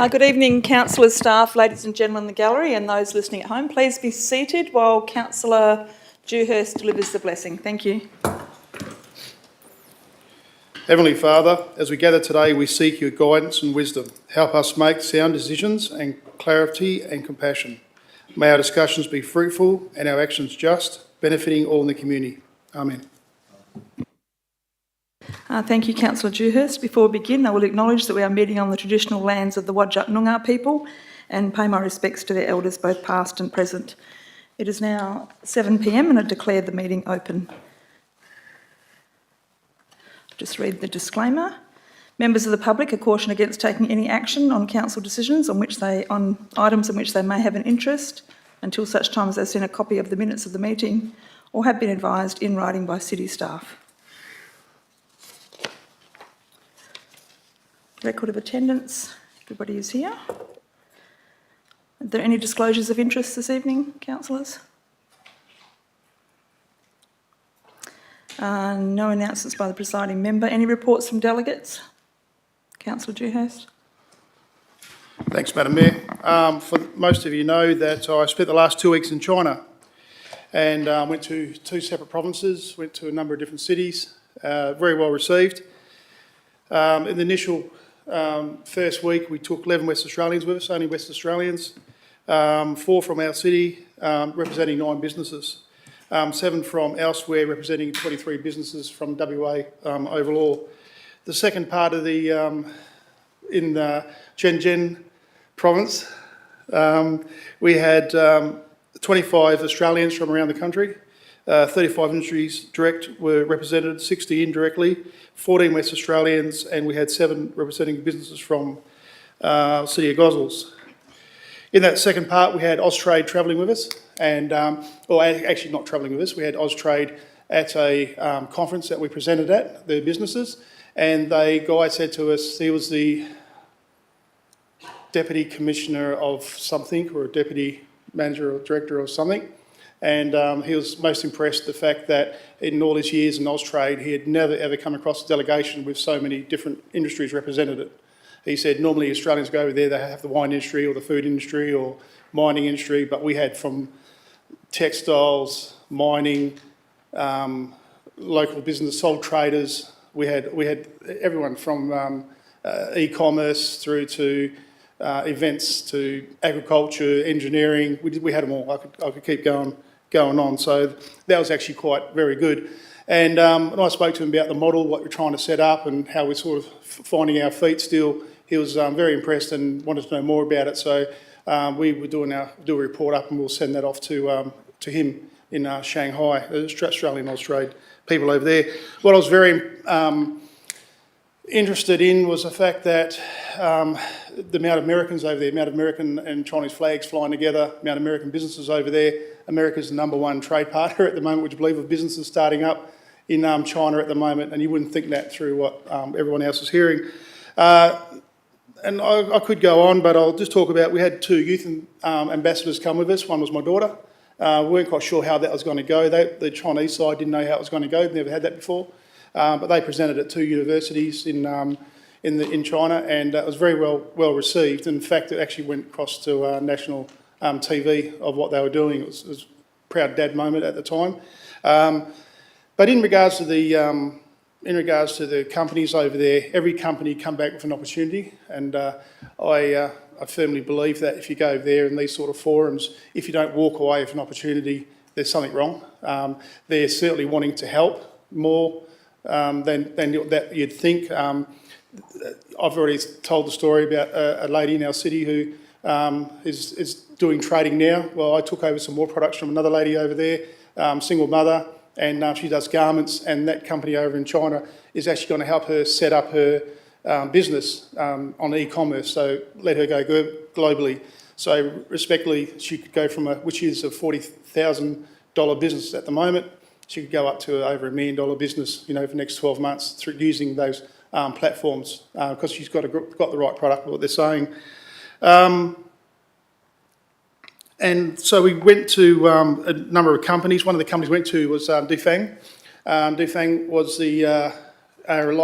Good evening, councillors, staff, ladies and gentlemen in the gallery and those listening at home. Please be seated while Councillor Dewhurst delivers the blessing. Thank you. Heavenly Father, as we gather today, we seek your guidance and wisdom. Help us make sound decisions and clarity and compassion. May our discussions be fruitful and our actions just, benefiting all in the community. Amen. Thank you, Councillor Dewhurst. Before we begin, I will acknowledge that we are meeting on the traditional lands of the Whadjuk Noongar people and pay my respects to their elders, both past and present. It is now 7 p.m. and I declare the meeting open. Just read the disclaimer. Members of the public are cautioned against taking any action on council decisions on items in which they may have an interest until such time as they've seen a copy of the minutes of the meeting or have been advised in writing by city staff. Record of attendance. Everybody is here. Are there any disclosures of interest this evening, councillors? No announcements by the presiding member. Any reports from delegates? Councillor Dewhurst. Thanks, Madam Mayor. For most of you know that I spent the last 2 weeks in China and went to 2 separate provinces, went to a number of different cities, very well received. In the initial first week, we took 11 West Australians with us, only West Australians, 4 from our city, representing 9 businesses, 7 from elsewhere, representing 23 businesses from WA overall. The second part of the, in Shenzhen province, we had 25 Australians from around the country, 35 industries direct were represented, 60 indirectly, 14 West Australians, and we had 7 representing businesses from City of Gosnells. In that second part, we had Austrade travelling with us, and actually not travelling with us, we had Austrade at a conference that we presented at, their businesses, and the guy said to us, he was the deputy commissioner of something, or a deputy manager or director or something, and he was most impressed with the fact that in all his years in Austrade, he had never ever come across a delegation with so many different industries represented. He said normally Australians go over there, they have the wine industry or the food industry or mining industry, but we had from textiles, mining, local business, sole traders. We had everyone from e-commerce through to events to agriculture, engineering. We had them all. I could keep going on. So that was actually quite very good. And when I spoke to him about the model, what we're trying to set up and how we're sort of finding our feet still, he was very impressed and wanted to know more about it. So we were do a report up and we'll send that off to him in Shanghai, the Australian Austrade people over there. What I was very interested in was the fact that the amount of Americans over there, amount of American and Chinese flags flying together, amount of American businesses over there. America's the #1 trade partner at the moment, would you believe, of businesses starting up in China at the moment, and you wouldn't think that through what everyone else is hearing. And I could go on, but I'll just talk about, we had 2 youth ambassadors come with us. One was my daughter. We weren't quite sure how that was going to go. The Chinese side didn't know how it was going to go. They've never had that before. But they presented at 2 universities in China, and it was very well received. In fact, it actually went across to national TV of what they were doing. It was a proud dad moment at the time. But in regards to the companies over there, every company come back with an opportunity, and I firmly believe that if you go there in these sort of forums, if you don't walk away with an opportunity, there's something wrong. They're certainly wanting to help more than that you'd think. I've already told the story about a lady in our city who is doing trading now. Well, I took over some more products from another lady over there, single mother, and she does garments, and that company over in China is actually going to help her set up her business on e-commerce, so let her go globally. So respectfully, she could go from which is a $40,000 business at the moment, she could go up to over $1 million business, for the next 12 months through using those platforms, because she's got the right product, what they're saying. And so we went to a number of companies. One of the companies we went to was Dufang. Dufang was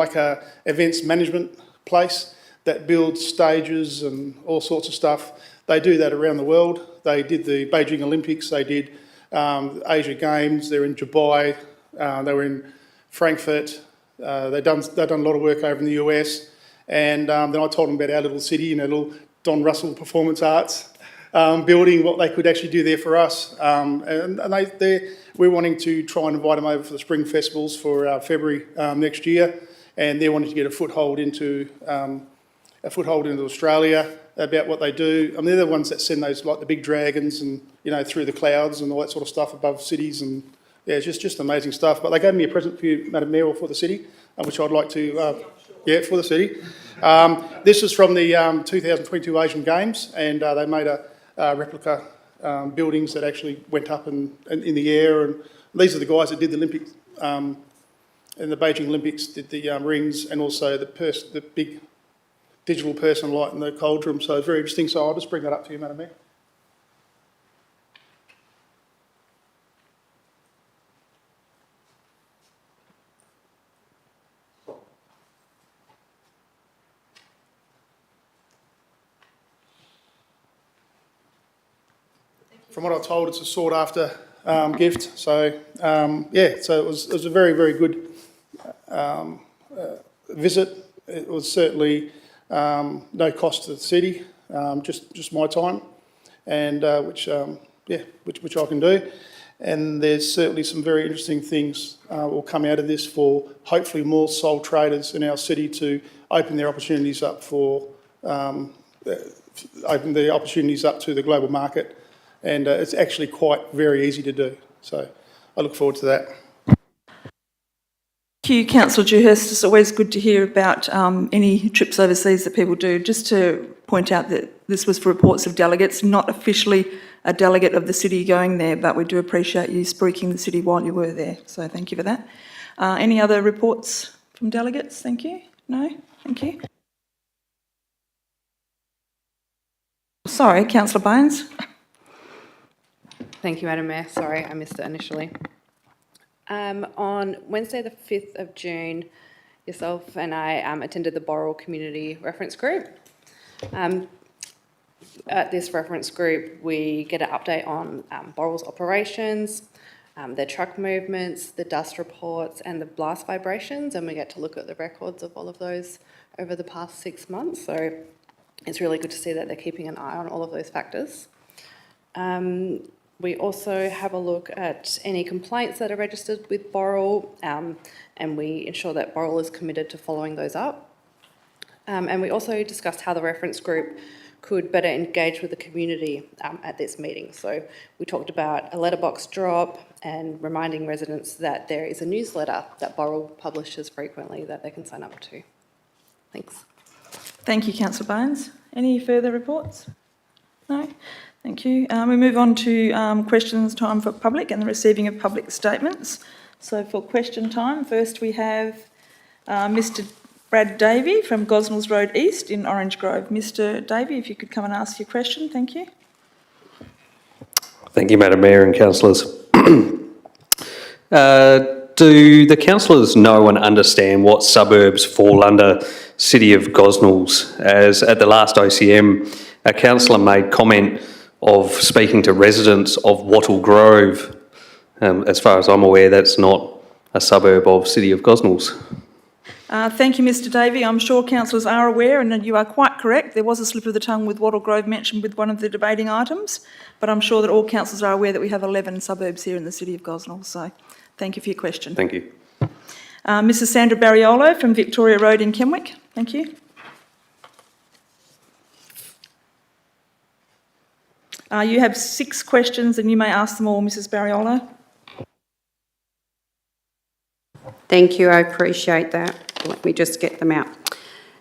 like a events management place. that builds stages and all sorts of stuff. They do that around the world. They did the Beijing Olympics, they did Asia Games, they're in Dubai, they were in Frankfurt, they've done a lot of work over in the US, and then I told them about our little city, you know, little Don Russell Performance Arts building, what they could actually do there for us. We're wanting to try and invite them over for the spring festivals for February next year, and they're wanting to get a foothold into Australia about what they do. I mean, they're the ones that send those, like the big dragons and, you know, through the clouds and all that sort of stuff above cities, and yeah, it's just amazing stuff. But they gave me a present for you, Madam Mayor, or for the city, which I'd like to, for the city. This is from the 2022 Asian Games, and they made a replica buildings that actually went up in the air, and these are the guys that did the Olympics, in the Beijing Olympics, did the rings, and also the big digital person light in the cauldron. So it's very interesting. So I'll just bring that up to you, Madam Mayor. From what I'm told, it's a sought-after gift. So so it was a very, very good visit. It was certainly no cost to the city, just my time, and which I can do. And there's certainly some very interesting things will come out of this for hopefully more sole traders in our city to open their opportunities up to the global market. And it's actually quite very easy to do. So I look forward to that. Thank you, Councillor Dewhurst. It's always good to hear about any trips overseas that people do. Just to point out that this was for reports of delegates, not officially a delegate of the city going there, but we do appreciate you speaking the city while you were there. So thank you for that. Any other reports from delegates? Thank you. No? Thank you. Sorry, Councillor Bones. Thank you, Madam Mayor. Sorry, I missed it initially. On Wednesday, the 5th of June, yourself and I attended the Boral Community Reference Group. At this reference group, we get an update on Boral's operations, their truck movements, the dust reports and the blast vibrations, and we get to look at the records of all of those over the past 6 months. So it's really good to see that they're keeping an eye on all of those factors. We also have a look at any complaints that are registered with Boral, and we ensure that Boral is committed to following those up. And we also discussed how the reference group could better engage with the community at this meeting. So we talked about a letterbox drop and reminding residents that there is a newsletter that Boral publishes frequently that they can sign up to. Thanks. Thank you, Councillor Bones. Any further reports? No? Thank you. We move on to questions time for public and the receiving of public statements. So for question time, first we have Mr Brad Davey from Gosnells Road East in Orange Grove. Mr Davey, if you could come and ask your question, thank you. Thank you, Madam Mayor and councillors. Do the councillors know and understand what suburbs fall under City of Gosnells? As at the last OCM, a councillor made comment of speaking to residents of Wattle Grove. As far as I'm aware, that's not a suburb of City of Gosnells. Thank you, Mr Davey. I'm sure councillors are aware, and you are quite correct. There was a slip of the tongue with Wattle Grove mentioned with one of the debating items, but I'm sure that all councillors are aware that we have 11 suburbs here in the City of Gosnells. So thank you for your question. Thank you. Mrs Sandra Barriolo from Victoria Road in Kenwick. Thank you. You have 6 questions and you may ask them all, Mrs Barriolo. Thank you, I appreciate that. Let me just get them out.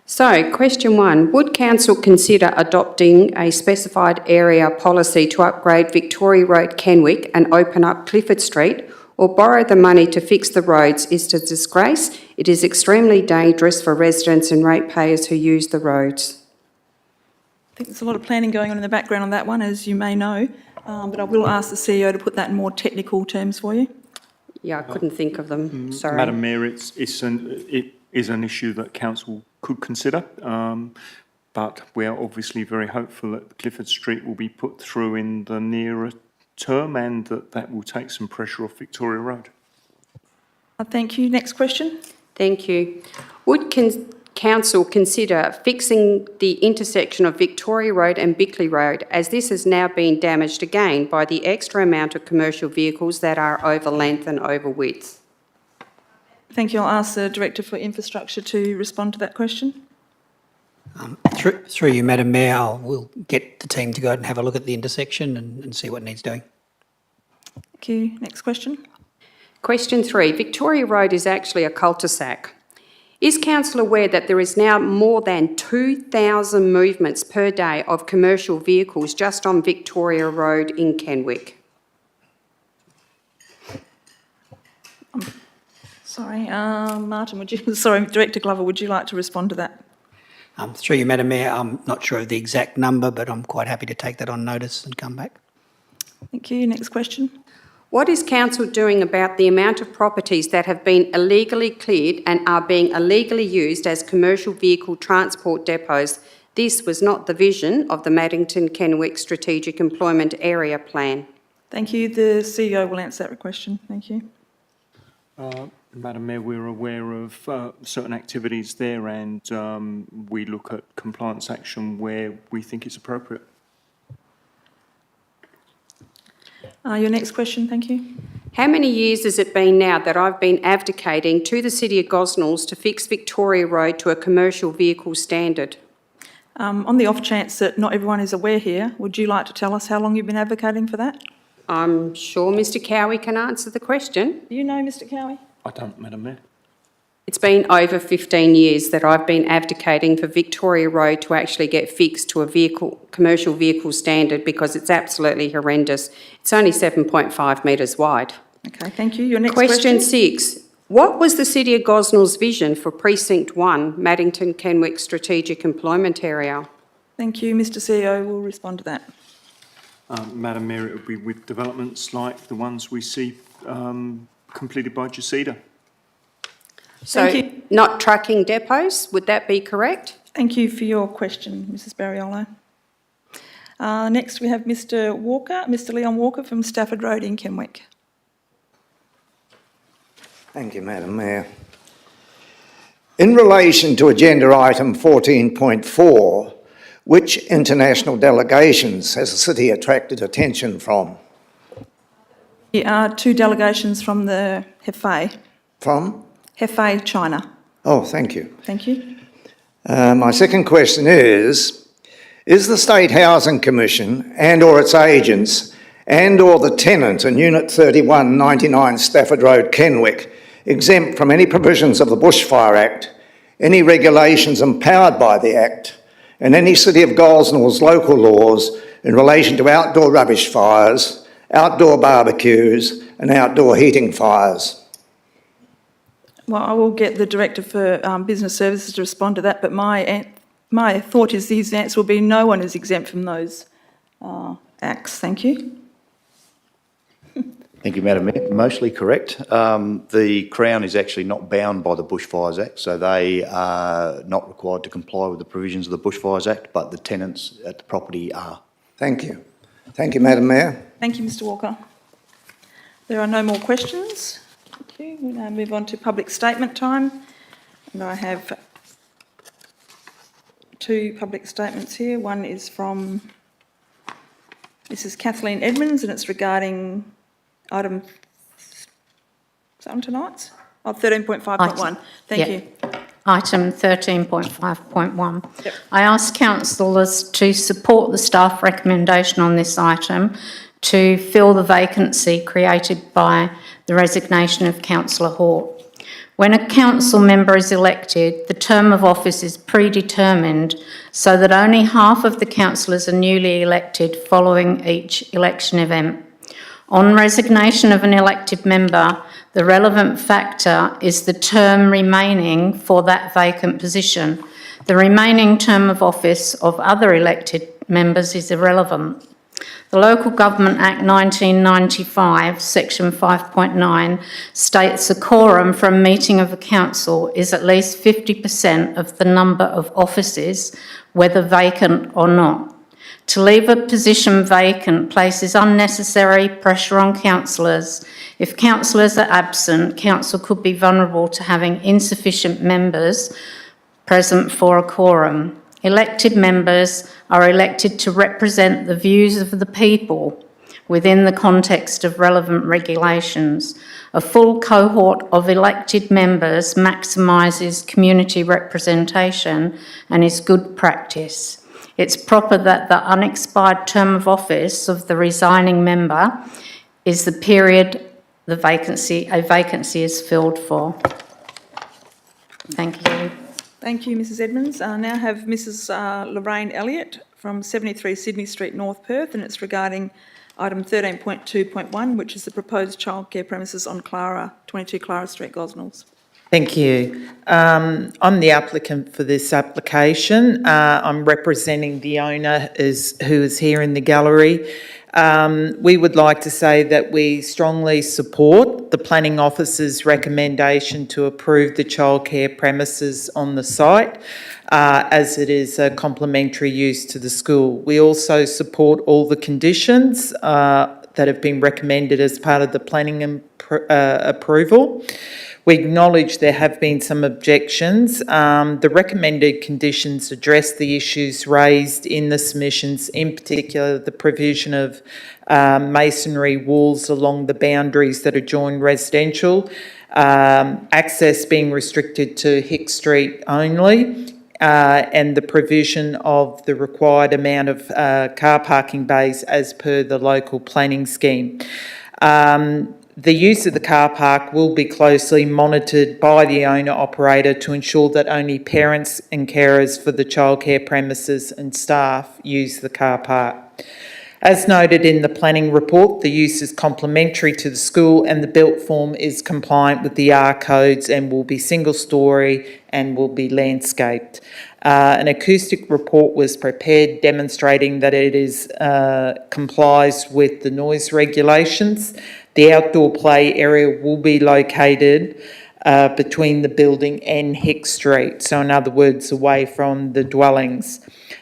So, question 1, would council consider adopting a specified area policy to upgrade Victoria Road, Kenwick and open up Clifford Street, or borrow the money to fix the roads is a disgrace? It is extremely dangerous for residents and ratepayers who use the roads. I think there's a lot of planning going on in the background on that one, as you may know, but I will ask the CEO to put that in more technical terms for you. Yeah, I couldn't think of them, sorry. Madam Mayor, it is an issue that council could consider. But we are obviously very hopeful that Clifford Street will be put through in the nearer term and that will take some pressure off Victoria Road. Thank you. Next question. Thank you. Would council consider fixing the intersection of Victoria Road and Bickley Road, as this has now been damaged again by the extra amount of commercial vehicles that are over length and over width? Thank you. I'll ask the Director for Infrastructure to respond to that question. Through you, Madam Mayor, we'll get the team to go out and have a look at the intersection and see what needs doing. Thank you. Next question. Question 3. Victoria Road is actually a cul-de-sac. Is council aware that there is now more than 2,000 movements per day of commercial vehicles just on Victoria Road in Kenwick? Sorry, Martin, Director Glover, would you like to respond to that? Through you, Madam Mayor, I'm not sure of the exact number, but I'm quite happy to take that on notice and come back. Thank you. Next question. What is council doing about the amount of properties that have been illegally cleared and are being illegally used as commercial vehicle transport depots? This was not the vision of the Maddington-Kenwick Strategic Employment Area Plan. Thank you. The CEO will answer that question. Thank you. Madam Mayor, we're aware of certain activities there and we look at compliance action where we think it's appropriate. Your next question, thank you. How many years has it been now that I've been advocating to the City of Gosnells to fix Victoria Road to a commercial vehicle standard? On the off chance that not everyone is aware here, would you like to tell us how long you've been advocating for that? I'm sure Mr Cowie can answer the question. Do you know, Mr Cowie? I don't, Madam Mayor. It's been over 15 years that I've been advocating for Victoria Road to actually get fixed to a commercial vehicle standard because it's absolutely horrendous. It's only 7.5 metres wide. Okay, thank you. Your next question. Question 6. What was the City of Gosnells' vision for Precinct 1, Maddington-Kenwick Strategic Employment Area? Thank you. Mr CEO will respond to that. Madam Mayor, it would be with developments like the ones we see completed by Jacida. So, Thank you. not trucking depots, would that be correct? Thank you for your question, Mrs Barriolo. Next we have Mr Leon Walker from Stafford Road in Kenwick. Thank you, Madam Mayor. In relation to agenda item 14.4, which international delegations has the city attracted attention from? There are 2 delegations from the Hefei. From? Hefei, China. Oh, thank you. Thank you. My second question is the State Housing Commission and or its agents and or the tenant in Unit 3199 Stafford Road, Kenwick, exempt from any provisions of the Bushfire Act, any regulations empowered by the Act, and any City of Gosnells local laws in relation to outdoor rubbish fires, outdoor barbecues and outdoor heating fires? Well, I will get the Director for Business Services to respond to that, but my thought is his answer will be no one is exempt from those acts. Thank you. Thank you, Madam Mayor. Mostly correct. The Crown is actually not bound by the Bushfires Act, so they are not required to comply with the provisions of the Bushfires Act, but the tenants at the property are. Thank you. Thank you, Madam Mayor. Thank you, Mr Walker. There are no more questions. Thank you. We now move on to public statement time. And I have 2 public statements here. One is from Mrs Kathleen Edmonds and it's regarding item, is that on tonight's? 13.5.1. Thank you. Item 13.5.1. Yep. I ask councillors to support the staff recommendation on this item to fill the vacancy created by the resignation of Councillor Hort. When a council member is elected, the term of office is predetermined so that only half of the councillors are newly elected following each election event. On resignation of an elected member, the relevant factor is the term remaining for that vacant position. The remaining term of office of other elected members is irrelevant. The Local Government Act 1995, section 5.9, states a quorum for a meeting of a council is at least 50% of the number of offices, whether vacant or not. To leave a position vacant places unnecessary pressure on councillors. If councillors are absent, council could be vulnerable to having insufficient members present for a quorum. Elected members are elected to represent the views of the people within the context of relevant regulations. A full cohort of elected members maximises community representation and is good practice. It's proper that the unexpired term of office of the resigning member is the period a vacancy is filled for. Thank you. Thank you, Mrs Edmonds. I now have Mrs Lorraine Elliott from 73 Sydney Street, North Perth, and it's regarding item 13.2.1, which is the proposed childcare premises on 22 Clara Street, Gosnells. Thank you. I'm the applicant for this application. I'm representing the owner who is here in the gallery. We would like to say that we strongly support the Planning Officer's recommendation to approve the childcare premises on the site, as it is a complementary use to the school. We also support all the conditions that have been recommended as part of the planning approval. We acknowledge there have been some objections. The recommended conditions address the issues raised in the submissions, in particular the provision of masonry walls along the boundaries that adjoin residential, access being restricted to Hick Street only, and the provision of the required amount of car parking bays as per the local planning scheme. The use of the car park will be closely monitored by the owner-operator to ensure that only parents and carers for the childcare premises and staff use the car park. As noted in the planning report, the use is complementary to the school and the built form is compliant with the R codes and will be single-storey and will be landscaped. An acoustic report was prepared demonstrating that it complies with the noise regulations. The outdoor play area will be located between the building and Hick Street, so in other words, away from the dwellings.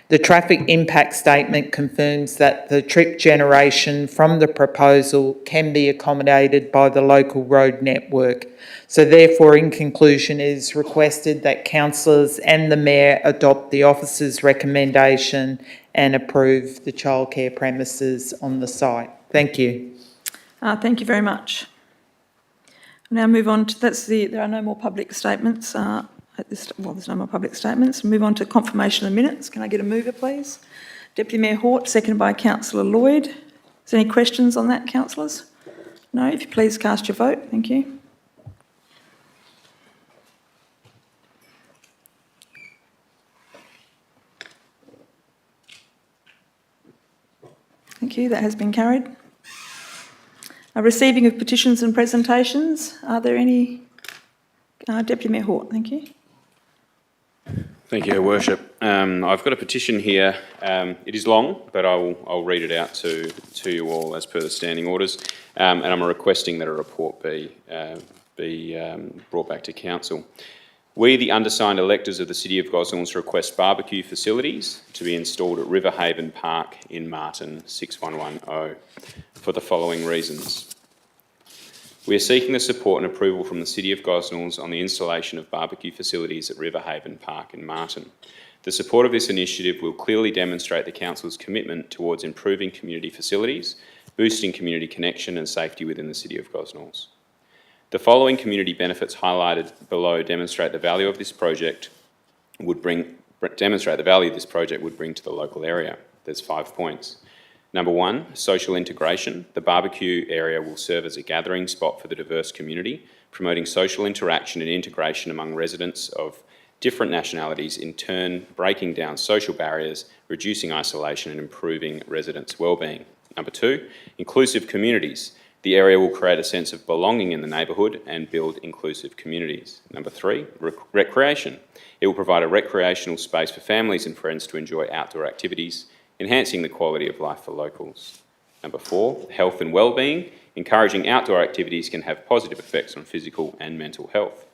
The traffic impact statement confirms that the trip generation from the proposal can be accommodated by the local road network. So therefore, in conclusion, it is requested that councillors and the Mayor adopt the officer's recommendation and approve the childcare premises on the site. Thank you. Thank you very much. Now move on to, there are no more public statements there's no more public statements. Move on to confirmation of the minutes. Can I get a mover, please? Deputy Mayor Hort, seconded by Councillor Lloyd. Is there any questions on that, councillors? No, if you please cast your vote. Thank you. Thank you, that has been carried. Receiving of petitions and presentations. Are there any? Deputy Mayor Hort, thank you. Thank you, Your Worship. I've got a petition here. It is long, but I'll read it out to you all as per the standing orders. And I'm requesting that a report be brought back to Council. We, the undersigned electors of the City of Gosnells, request barbecue facilities to be installed at Riverhaven Park in Martin 6110 for the following reasons. We are seeking the support and approval from the City of Gosnells on the installation of barbecue facilities at Riverhaven Park in Martin. The support of this initiative will clearly demonstrate the Council's commitment towards improving community facilities, boosting community connection and safety within the City of Gosnells. The following community benefits highlighted below demonstrate the value of this project would bring to the local area. There's 5 points. Number 1, social integration. The barbecue area will serve as a gathering spot for the diverse community, promoting social interaction and integration among residents of different nationalities, in turn breaking down social barriers, reducing isolation and improving residents' wellbeing. Number 2, inclusive communities. The area will create a sense of belonging in the neighbourhood and build inclusive communities. Number 3, recreation. It will provide a recreational space for families and friends to enjoy outdoor activities, enhancing the quality of life for locals. Number 4, health and well-being. Encouraging outdoor activities can have positive effects on physical and mental health.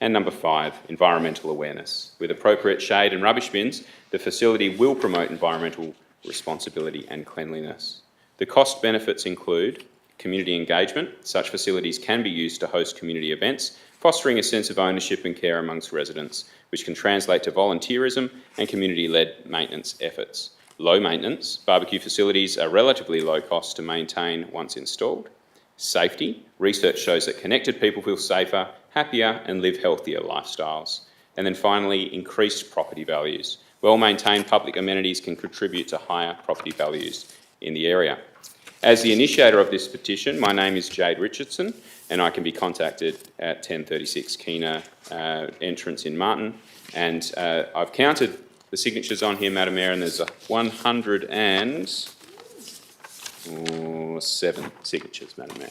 And number 5, environmental awareness. With appropriate shade and rubbish bins, the facility will promote environmental responsibility and cleanliness. The cost benefits include community engagement. Such facilities can be used to host community events, fostering a sense of ownership and care amongst residents, which can translate to volunteerism and community-led maintenance efforts. Low maintenance, barbecue facilities are relatively low cost to maintain once installed. Safety, research shows that connected people feel safer, happier and live healthier lifestyles. And then finally, increased property values. Well-maintained public amenities can contribute to higher property values in the area. As the initiator of this petition, my name is Jade Richardson, and I can be contacted at 1036 Keena entrance in Martin. And I've counted the signatures on here, Madam Mayor, and there's 107 signatures, Madam Mayor.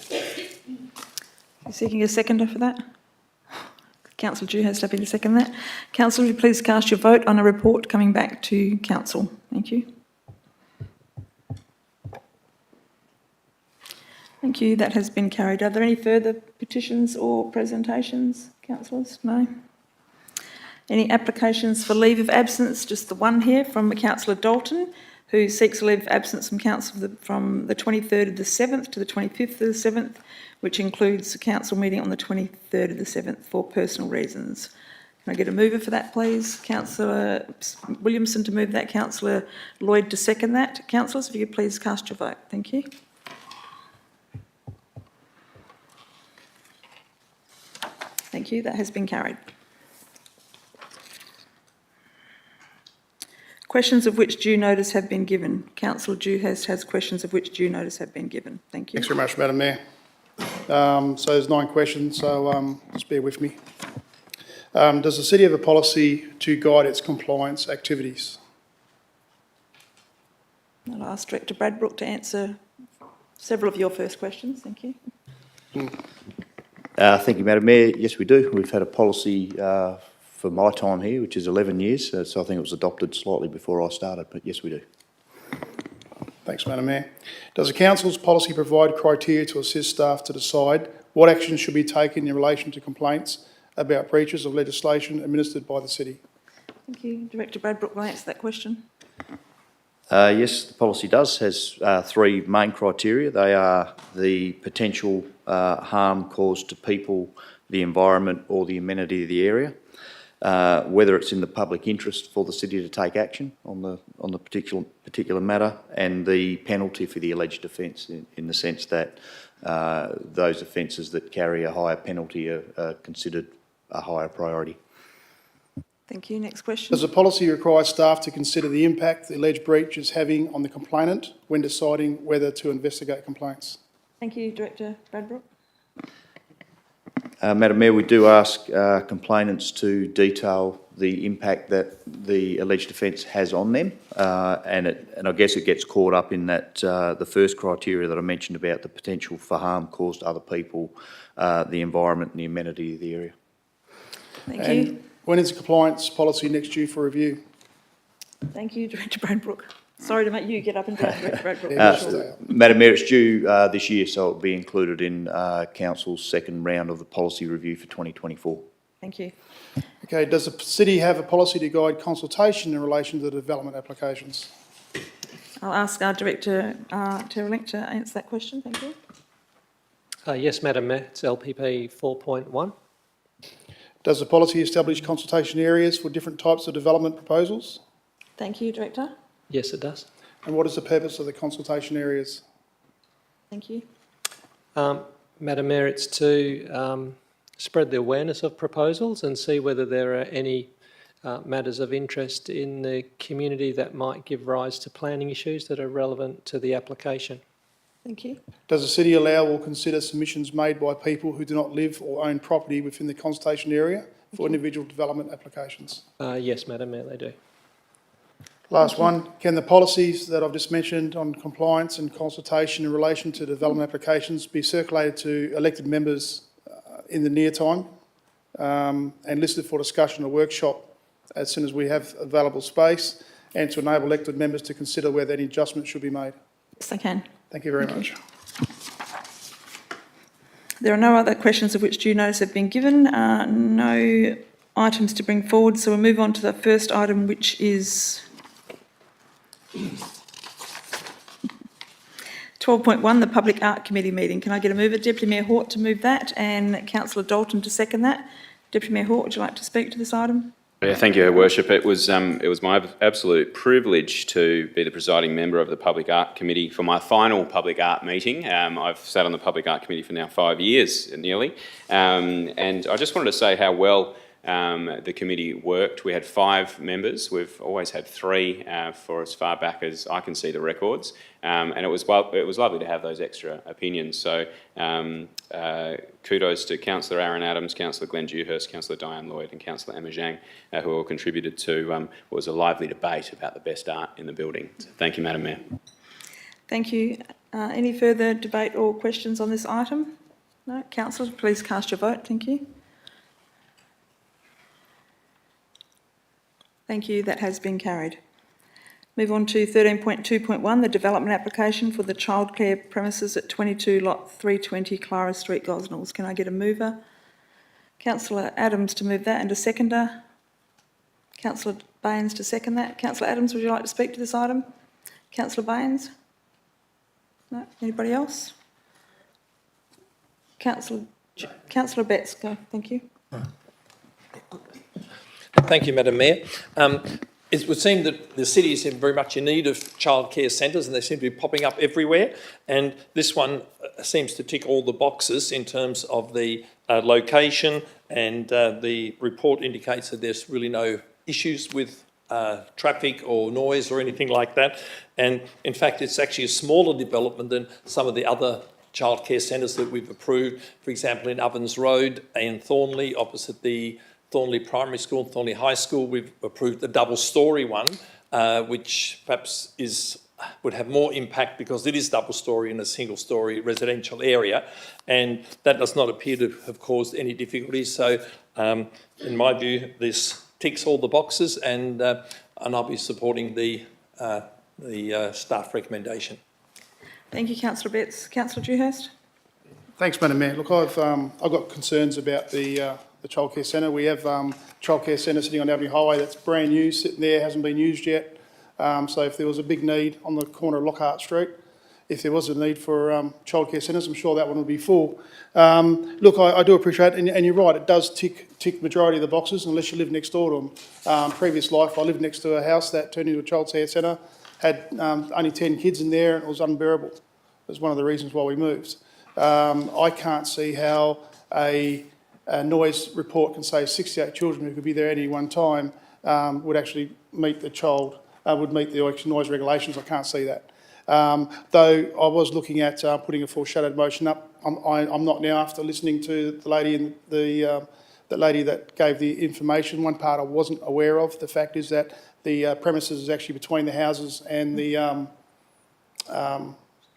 You're seeking a seconder for that? Councillor Dew has happy to second that. Councillor, would you please cast your vote on a report coming back to council? Thank you. Thank you. That has been carried. Are there any further petitions or presentations, councillors? No. Any applications for leave of absence? Just the one here from Councillor Dalton, who seeks a leave of absence from council from the 23rd of the 7th to the 25th of the 7th, which includes the council meeting on the 23rd of the 7th for personal reasons. Can I get a mover for that, please? Councillor Williamson to move that, Councillor Lloyd to second that. Councillors, if you could please cast your vote. Thank you. Thank you. That has been carried. Questions of which due notice have been given. Councillor Dewhurst has questions of which due notice have been given. Thank you. Thanks very much, Madam Mayor. So there's 9 questions, so just bear with me. Does the city have a policy to guide its compliance activities? I'll ask Director Bradbrook to answer several of your first questions. Thank you. Thank you, Madam Mayor. Yes, we do. We've had a policy for my time here, which is 11 years, so I think it was adopted slightly before I started, but yes, we do. Thanks, Madam Mayor. Does the council's policy provide criteria to assist staff to decide what action should be taken in relation to complaints about breaches of legislation administered by the city? Thank you. Director Bradbrook will answer that question. Yes, the policy has 3 main criteria. They are the potential harm caused to people, the environment or the amenity of the area, whether it's in the public interest for the city to take action on the particular matter, and the penalty for the alleged offence in the sense that those offences that carry a higher penalty are considered a higher priority. Thank you. Next question. Does the policy require staff to consider the impact the alleged breach is having on the complainant when deciding whether to investigate complaints? Thank you, Director Bradbrook. Madam Mayor, we do ask complainants to detail the impact that the alleged offence has on them, and I guess it gets caught up in that the first criteria that I mentioned about the potential for harm caused to other people, the environment and the amenity of the area. Thank you. When is the compliance policy next due for review? Thank you, Director Bradbrook. Sorry to make you get up and down, Director Bradbrook. Madam Mayor, it's due this year, so it will be included in Council's second round of the policy review for 2024. Thank you. Okay, does the city have a policy to guide consultation in relation to the development applications? I'll ask our Director Terrelink to answer that question. Thank you. Yes, Madam Mayor, it's LPP 4.1. Does the policy establish consultation areas for different types of development proposals? Thank you, Director. Yes, it does. And what is the purpose of the consultation areas? Thank you. Madam Mayor, it's to spread the awareness of proposals and see whether there are any matters of interest in the community that might give rise to planning issues that are relevant to the application. Thank you. Does the city allow or consider submissions made by people who do not live or own property within the consultation area for individual development applications? Yes, Madam Mayor, they do. Last one, can the policies that I've just mentioned on compliance and consultation in relation to development applications be circulated to elected members in the near time and listed for discussion or workshop as soon as we have available space, and to enable elected members to consider whether any adjustments should be made? Yes, I can. Thank you very much. There are no other questions of which due notice have been given. No items to bring forward, so we'll move on to the first item, which is 12.1, the Public Art Committee meeting. Can I get a mover? Deputy Mayor Hort to move that and Councillor Dalton to second that. Deputy Mayor Hort, would you like to speak to this item? Yeah, thank you, Her Worship. It was my absolute privilege to be the presiding member of the Public Art Committee for my final Public Art meeting. I've sat on the Public Art Committee for now 5 years, nearly, and I just wanted to say how well the committee worked. We had 5 members. We've always had 3 for as far back as I can see the records, and it was lovely to have those extra opinions. So kudos to Councillor Aaron Adams, Councillor Glenn Dewhurst, Councillor Diane Lloyd and Councillor Emma Zhang, who all contributed to what was a lively debate about the best art in the building. So thank you, Madam Mayor. Thank you. Any further debate or questions on this item? No? Councillors, please cast your vote. Thank you. Thank you. That has been carried. Move on to 13.2.1, the development application for the childcare premises at 22 lot 320 Clara Street, Gosnells. Can I get a mover? Councillor Adams to move that and a seconder. Councillor Baines to second that. Councillor Adams, would you like to speak to this item? Councillor Baines? No? Anybody else? Councillor Betts, go. Thank you. Thank you, Madam Mayor. It would seem that the city is very much in need of childcare centres, and they seem to be popping up everywhere. And this one seems to tick all the boxes in terms of the location, and the report indicates that there's really no issues with traffic or noise or anything like that. And in fact, it's actually a smaller development than some of the other childcare centres that we've approved. For example, in Ovens Road and Thornley, opposite the Thornley Primary School, Thornley High School, we've approved the double-storey one, which perhaps would have more impact because it is double-storey in a single-storey residential area, and that does not appear to have caused any difficulties. So, in my view, this ticks all the boxes, and I'll be supporting the staff recommendation. Thank you, Councillor Betts. Councillor Dewhurst? Thanks, Madam Mayor. Look, I've got concerns about the childcare centre. We have childcare centre sitting on Avenue Highway that's brand new, sitting there, hasn't been used yet. So if there was a big need on the corner of Lockhart Street, if there was a need for childcare centres, I'm sure that one would be full. Look, I do appreciate it, and you're right, it does tick the majority of the boxes unless you live next door to them. Previous life, I lived next to a house that turned into a childcare centre, had only 10 kids in there, and it was unbearable. It was one of the reasons why we moved. I can't see how a noise report can say 68 children who could be there at any one time would actually meet would meet the noise regulations. I can't see that. Though I was looking at putting a foreshadowed motion up. I'm not now, after listening to the lady in the lady that gave the information. One part I wasn't aware of. The fact is that the premises is actually between the houses and the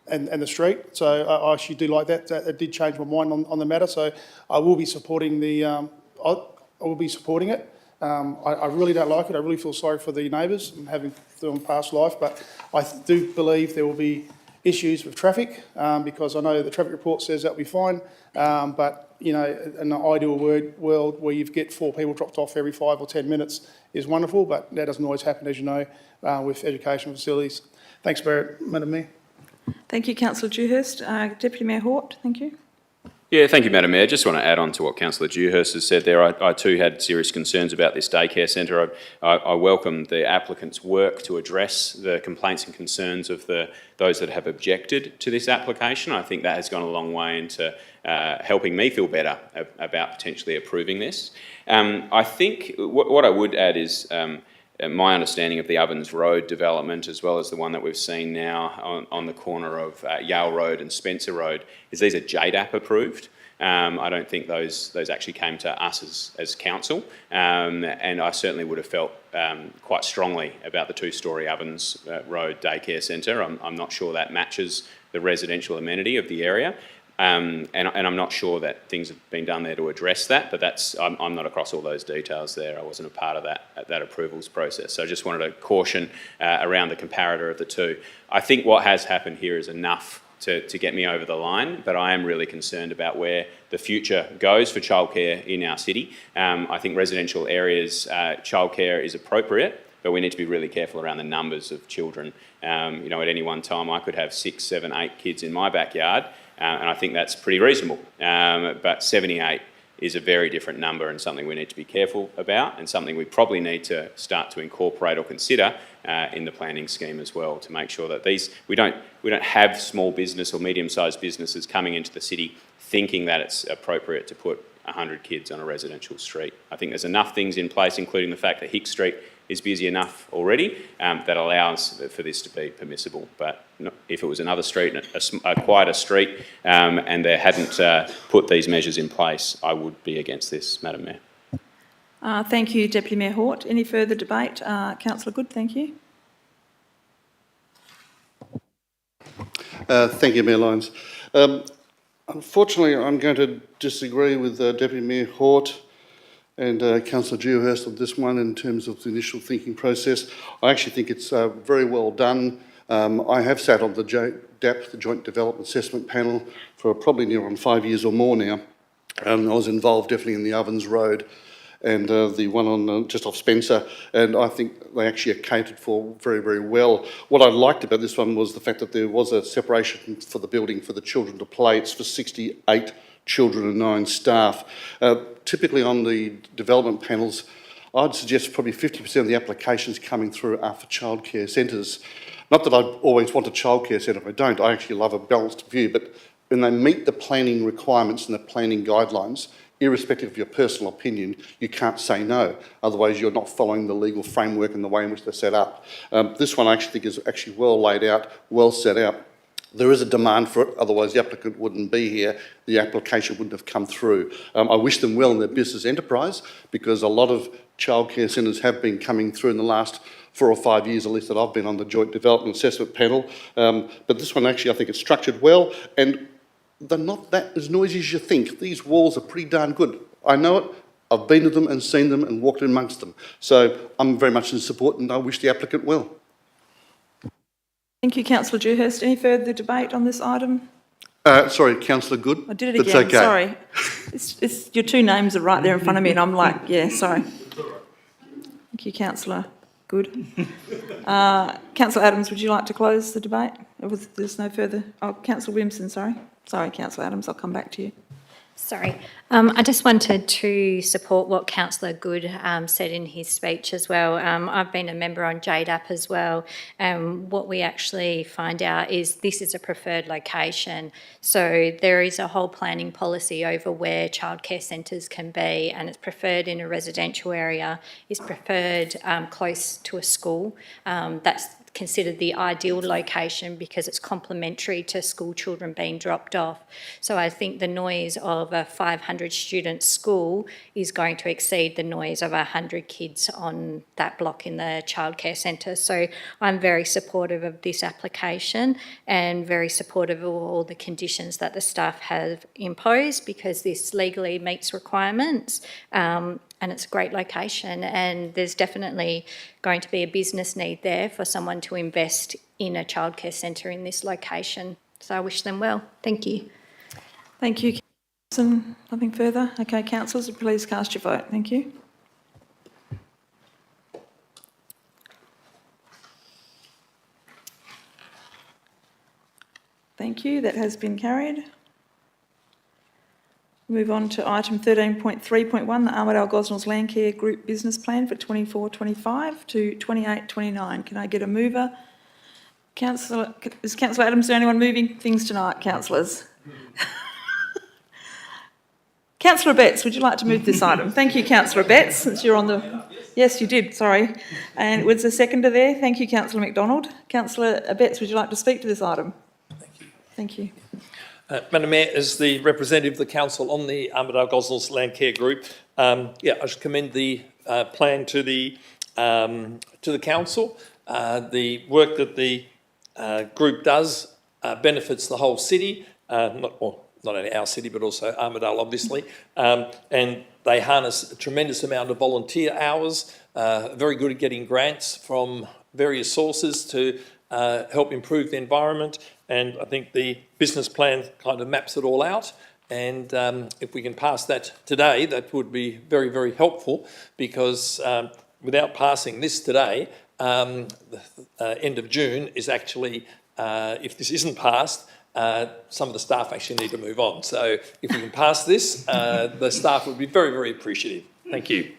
and the street. So I actually do like that. It did change my mind on the matter. So I will be supporting I will be supporting it. I really don't like it. I really feel sorry for the neighbours and having them past life. But I do believe there will be issues with traffic because I know the traffic report says that'll be fine. But you know, in an ideal world where you get 4 people dropped off every 5 or 10 minutes is wonderful. But that doesn't always happen, as you know, with education facilities. Thanks, Madam Mayor. Thank you, Councillor Dewhurst. Deputy Mayor Hort, thank you. Yeah, thank you, Madam Mayor. Just want to add on to what Councillor Dewhurst has said there. I too had serious concerns about this daycare centre. I welcome the applicant's work to address the complaints and concerns of those that have objected to this application. I think that has gone a long way into helping me feel better about potentially approving this. I think what I would add is my understanding of the Ovens Road development, as well as the one that we've seen now on the corner of Yale Road and Spencer Road, is these are JDAP approved. I don't think those actually came to us as council, and I certainly would have felt quite strongly about the 2-storey Ovens Road daycare centre. I'm not sure that matches the residential amenity of the area. And I'm not sure that things have been done there to address that, but I'm not across all those details there. I wasn't a part of that approvals process. So I just wanted to caution around the comparator of the two. I think what has happened here is enough to get me over the line, but I am really concerned about where the future goes for childcare in our city. I think residential areas, childcare is appropriate, but we need to be really careful around the numbers of children. You know, at any one time I could have 6, 7, 8 kids in my backyard, and I think that's pretty reasonable. But 78 is a very different number and something we need to be careful about, and something we probably need to start to incorporate or consider in the planning scheme as well, to make sure that we don't have small business or medium-sized businesses coming into the city thinking that it's appropriate to put 100 kids on a residential street. I think there's enough things in place, including the fact that Hicks Street is busy enough already, that allows for this to be permissible. But if it was another street, a quieter street, and they hadn't put these measures in place, I would be against this, Madam Mayor. Thank you, Deputy Mayor Hort. Any further debate? Councillor Good, thank you. Thank you, Mayor Lyons. Unfortunately, I'm going to disagree with Deputy Mayor Hort and Councillor Dewhurst on this one in terms of the initial thinking process. I actually think it's very well done. I have sat on the DAP, the Joint Development Assessment Panel, for probably near on 5 years or more now. I was involved definitely in the Ovens Road and the one on just off Spencer, and I think they actually are catered for very, very well. What I liked about this one was the fact that there was a separation for the building for the children to play. It's for 68 children and 9 staff. Typically on the development panels, I'd suggest probably 50% of the applications coming through are for childcare centres. Not that I always want a childcare centre, I don't. I actually love a balanced view, but when they meet the planning requirements and the planning guidelines, irrespective of your personal opinion, you can't say no. Otherwise, you're not following the legal framework and the way in which they're set up. This one I actually think is actually well laid out, well set out. There is a demand for it, otherwise the applicant wouldn't be here, the application wouldn't have come through. I wish them well in their business enterprise, because a lot of childcare centres have been coming through in the last 4 or 5 years, at least, that I've been on the Joint Development Assessment Panel. But this one actually, I think it's structured well, and they're not that as noisy as you think. These walls are pretty darn good. I know it, I've been to them and seen them and walked amongst them. So I'm very much in support, and I wish the applicant well. Thank you, Councillor Dewhurst. Any further debate on this item? Sorry, Councillor Good. I did it again, okay. Sorry. Your 2 names are right there in front of me and I'm like, yeah, sorry. Thank you, Councillor Good. Councillor Adams, would you like to close the debate? There's no further... Oh, Councillor Williamson, sorry. Sorry, Councillor Adams, I'll come back to you. Sorry. I just wanted to support what Councillor Good said in his speech as well. I've been a member on JDAP as well, and what we actually find out is this is a preferred location. So there is a whole planning policy over where childcare centres can be, and it's preferred in a residential area, it's preferred close to a school. That's considered the ideal location because it's complementary to school children being dropped off. So I think the noise of a 500 student school is going to exceed the noise of 100 kids on that block in the childcare centre. So I'm very supportive of this application and very supportive of all the conditions that the staff have imposed, because this legally meets requirements. And it's a great location, and there's definitely going to be a business need there for someone to invest in a childcare centre in this location. So I wish them well. Thank you. Thank you, Councillor. Nothing further? Okay, councillors, please cast your vote. Thank you. Thank you. That has been carried. Move on to item 13.3.1, the Armidale Gosnells Landcare Group Business Plan for 24-25 to 28-29. Can I get a mover? Is Councillor Adams the only one moving things tonight, councillors? Councillor Betts, would you like to move this item? Thank you, Councillor Betts, since you're on the... Yes, you did, sorry. And was the seconder there? Thank you, Councillor McDonald. Councillor Betts, would you like to speak to this item? Thank you. Madam Mayor, as the representative of the council on the Armidale Gosnells Landcare Group, I should commend the plan to the council. The work that the group does benefits the whole city, not only our city but also Armidale, obviously, and they harness a tremendous amount of volunteer hours, very good at getting grants from various sources to help improve the environment, and I think the business plan kind of maps it all out. And if we can pass that today, that would be very, very helpful, because without passing this today, the end of June is actually, if this isn't passed, some of the staff actually need to move on. So if we can pass this, the staff would be very, very appreciative. Thank you.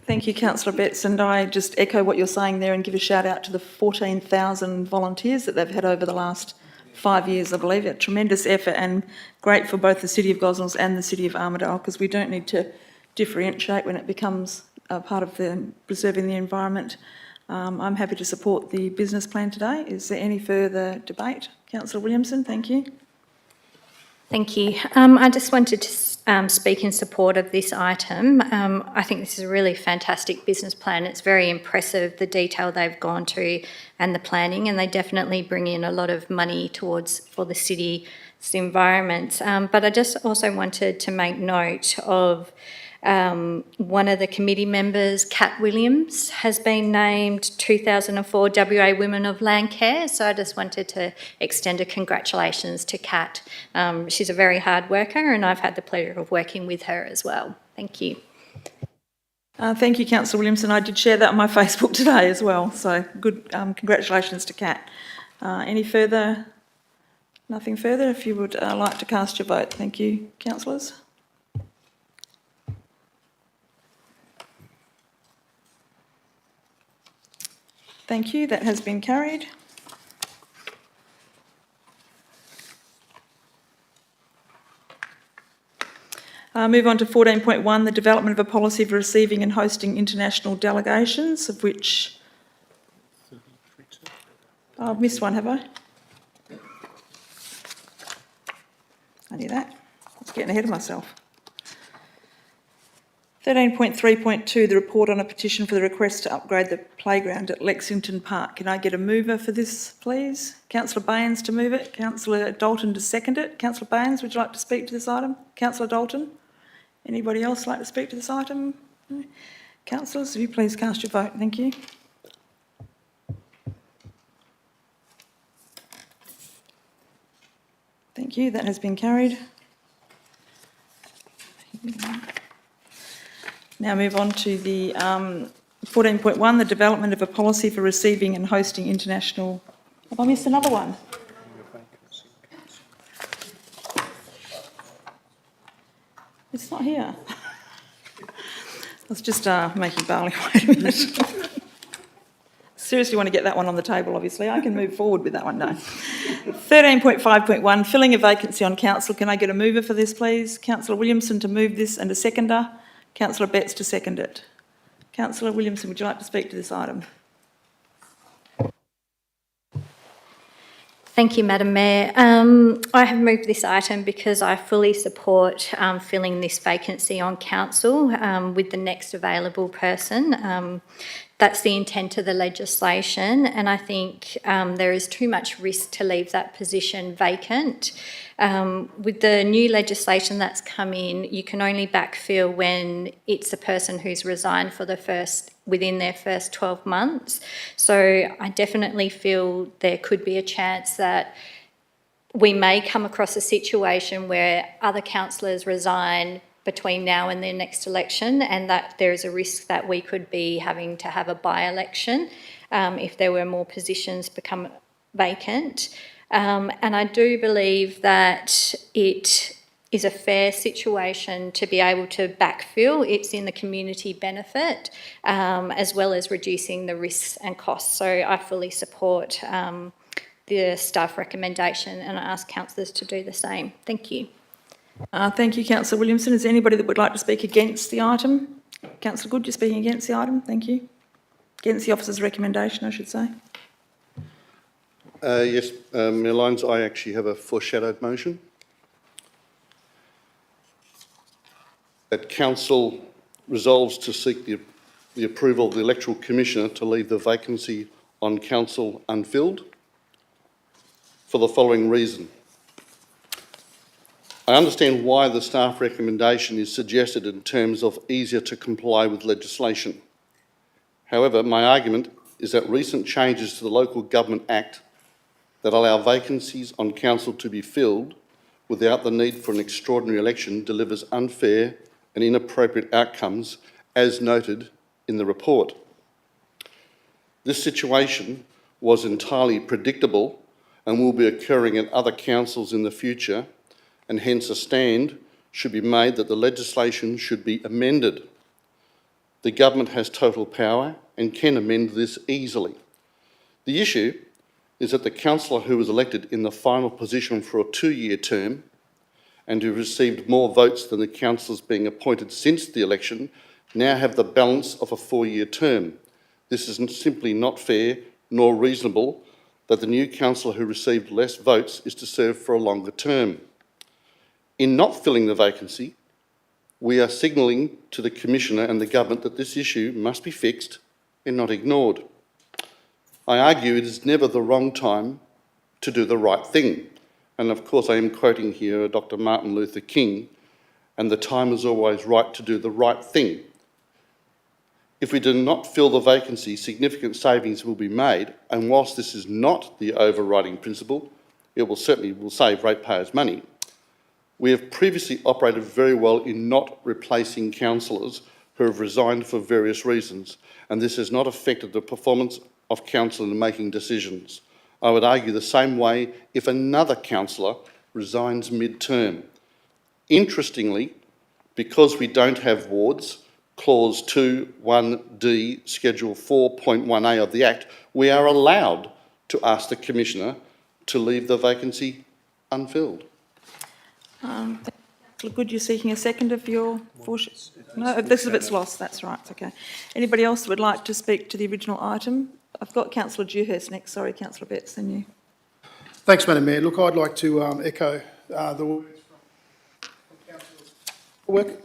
Thank you, Councillor Betts, and I just echo what you're saying there and give a shout out to the 14,000 volunteers that they've had over the last 5 years, I believe. A tremendous effort, and great for both the City of Gosnells and the City of Armidale, because we don't need to differentiate when it becomes a part of the preserving the environment. I'm happy to support the business plan today. Is there any further debate? Councillor Williamson, thank you. Thank you. I just wanted to speak in support of this item. I think this is a really fantastic business plan. It's very impressive, the detail they've gone to and the planning, and they definitely bring in a lot of money for the city's environment. But I just also wanted to make note of one of the committee members, Kat Williams, has been named 2004 WA Women of Land Care. So I just wanted to extend a congratulations to Kat. She's a very hard worker, and I've had the pleasure of working with her as well. Thank you. Thank you, Councillor Williamson. I did share that on my Facebook today as well. So good, congratulations to Kat. Any further? Nothing further. If you would like to cast your vote. Thank you, councillors. Thank you. That has been carried. Move on to 14.1, the development of a policy for receiving and hosting international delegations, of which... I've missed one, have I? I knew that. I was getting ahead of myself. 13.3.2, the report on a petition for the request to upgrade the playground at Lexington Park. Can I get a mover for this, please? Councillor Baines to move it, Councillor Dalton to second it. Councillor Baines, would you like to speak to this item? Councillor Dalton? Anybody else like to speak to this item? No? Councillors, will you please cast your vote? Thank you. Thank you, that has been carried. Now move on to the 14.1, the development of a policy for receiving and hosting international... Have I missed another one? It's not here. I was just making barley. Wait a minute. Seriously want to get that one on the table, obviously. I can move forward with that one, no. 13.5.1, filling a vacancy on council. Can I get a mover for this, please? Councillor Williamson to move this and a seconder. Councillor Betts to second it. Councillor Williamson, would you like to speak to this item? Thank you, Madam Mayor. I have moved this item because I fully support filling this vacancy on council with the next available person. That's the intent of the legislation, and I think there is too much risk to leave that position vacant. With the new legislation that's come in, you can only backfill when it's a person who's resigned for within their first 12 months. So I definitely feel there could be a chance that we may come across a situation where other councillors resign between now and their next election, and that there is a risk that we could be having to have a by-election if there were more positions become vacant. And I do believe that it is a fair situation to be able to backfill. It's in the community benefit, as well as reducing the risks and costs. So I fully support the staff recommendation, and I ask councillors to do the same. Thank you. Thank you, Councillor Williamson. Is there anybody that would like to speak against the item? Councillor Good, you're speaking against the item. Thank you. Against the officer's recommendation, I should say. Yes, Mayor Lyons, I actually have a foreshadowed motion. That council resolves to seek the approval of the electoral commissioner to leave the vacancy on council unfilled for the following reason. I understand why the staff recommendation is suggested in terms of easier to comply with legislation. However, my argument is that recent changes to the Local Government Act that allow vacancies on council to be filled without the need for an extraordinary election delivers unfair and inappropriate outcomes, as noted in the report. This situation was entirely predictable and will be occurring at other councils in the future, and hence a stand should be made that the legislation should be amended. The government has total power and can amend this easily. The issue is that the councillor who was elected in the final position for a 2-year term and who received more votes than the councillors being appointed since the election now have the balance of a 4-year term. This is simply not fair nor reasonable that the new councillor who received less votes is to serve for a longer term. In not filling the vacancy, we are signalling to the Commissioner and the Government that this issue must be fixed and not ignored. I argue it is never the wrong time to do the right thing. And of course I am quoting here Dr. Martin Luther King, and the time is always right to do the right thing. If we do not fill the vacancy, significant savings will be made, and whilst this is not the overriding principle, it will certainly save ratepayers money. We have previously operated very well in not replacing councillors who have resigned for various reasons, and this has not affected the performance of council in making decisions. I would argue the same way if another councillor resigns mid-term. Interestingly, because we don't have wards, Clause 2(1)(d), Schedule 4.1a of the Act, we are allowed to ask the Commissioner to leave the vacancy unfilled. Councillor Good, you're seeking a second of your... No, Elizabeth's lost, that's right, okay. Anybody else that would like to speak to the original item? I've got Councillor Dewhurst next. Sorry, Councillor Betts, then you. Thanks, Madam Mayor. Look, I'd like to echo the words from Councillor...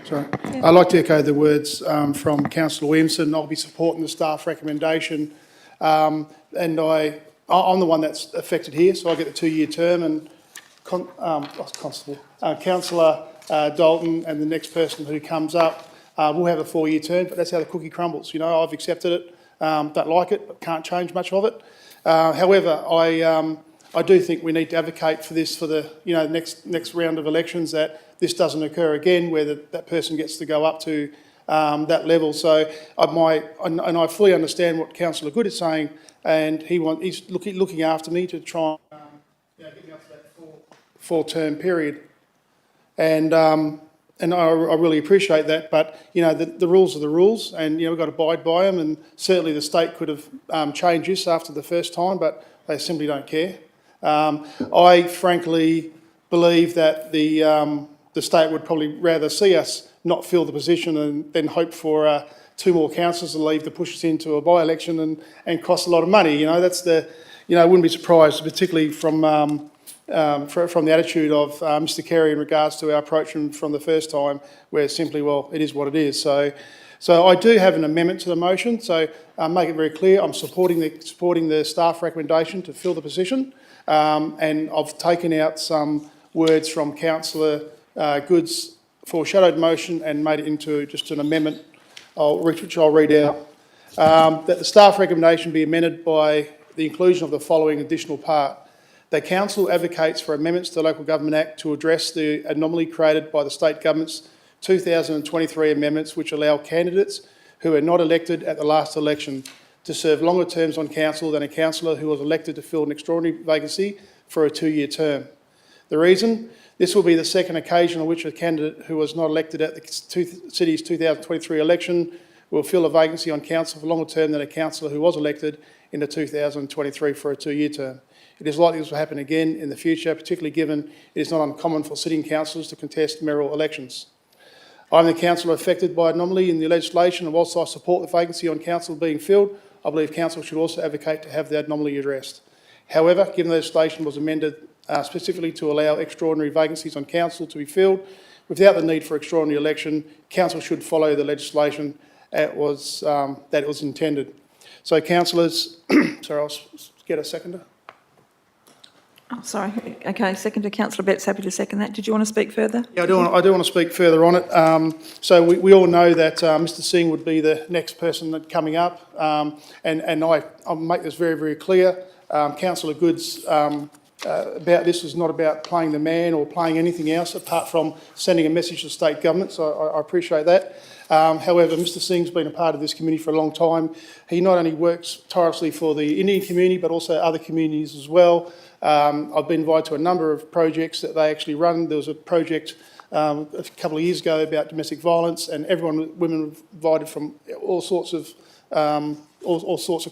Sorry. I'd like to echo the words from Councillor Williamson. I'll be supporting the staff recommendation, and I'm the one that's affected here, so I get the 2-year term, and Councillor Dalton and the next person who comes up will have a 4-year term, but that's how the cookie crumbles. You know, I've accepted it, don't like it, but can't change much of it. However, I do think we need to advocate for this for the next round of elections, that this doesn't occur again, where that person gets to go up to that level. So I fully understand what Councillor Good is saying, and he's looking after me to try and get me up to that 4-term period, and I really appreciate that. But the rules are the rules, and we've got to abide by them. And certainly the state could have changed this after the first time, but they simply don't care. I frankly believe that the state would probably rather see us not fill the position and then hope for 2 more councillors to leave to push us into a by-election and cost a lot of money. That's I wouldn't be surprised, particularly from the attitude of Mr Kerry in regards to our approach from the first time, where simply, well, it is what it is. So I do have an amendment to the motion. So make it very clear, I'm supporting the staff recommendation to fill the position, and I've taken out some words from Councillor Good's foreshadowed motion and made it into just an amendment, which I'll read out. That the staff recommendation be amended by the inclusion of the following additional part. The Council advocates for amendments to the Local Government Act to address the anomaly created by the State Government's 2023 amendments, which allow candidates who are not elected at the last election to serve longer terms on council than a councillor who was elected to fill an extraordinary vacancy for a 2-year term. The reason? This will be the second occasion on which a candidate who was not elected at the City's 2023 election will fill a vacancy on council for a longer term than a councillor who was elected in the 2023 for a 2-year term. It is likely this will happen again in the future, particularly given it is not uncommon for sitting councillors to contest mayoral elections. I am the councillor affected by anomaly in the legislation, and whilst I support the vacancy on council being filled, I believe council should also advocate to have the anomaly addressed. However, given the legislation was amended specifically to allow extraordinary vacancies on council to be filled without the need for extraordinary election, council should follow the legislation that it was intended. So, councillors, sorry, I'll get a seconder. Oh, sorry. Okay, seconder, councillor Betts, happy to second that. Did you want to speak further? Yeah, I do want to speak further on it. So we all know that Mr Singh would be the next person that coming up, and I'll make this very, very clear. Councillor Good's about this is not about playing the man or playing anything else apart from sending a message to state government, so I appreciate that. However, Mr Singh's been a part of this community for a long time. He not only works tirelessly for the Indian community, but also other communities as well. I've been invited to a number of projects that they actually run. There was a project a couple of years ago about domestic violence, and women were invited from all sorts of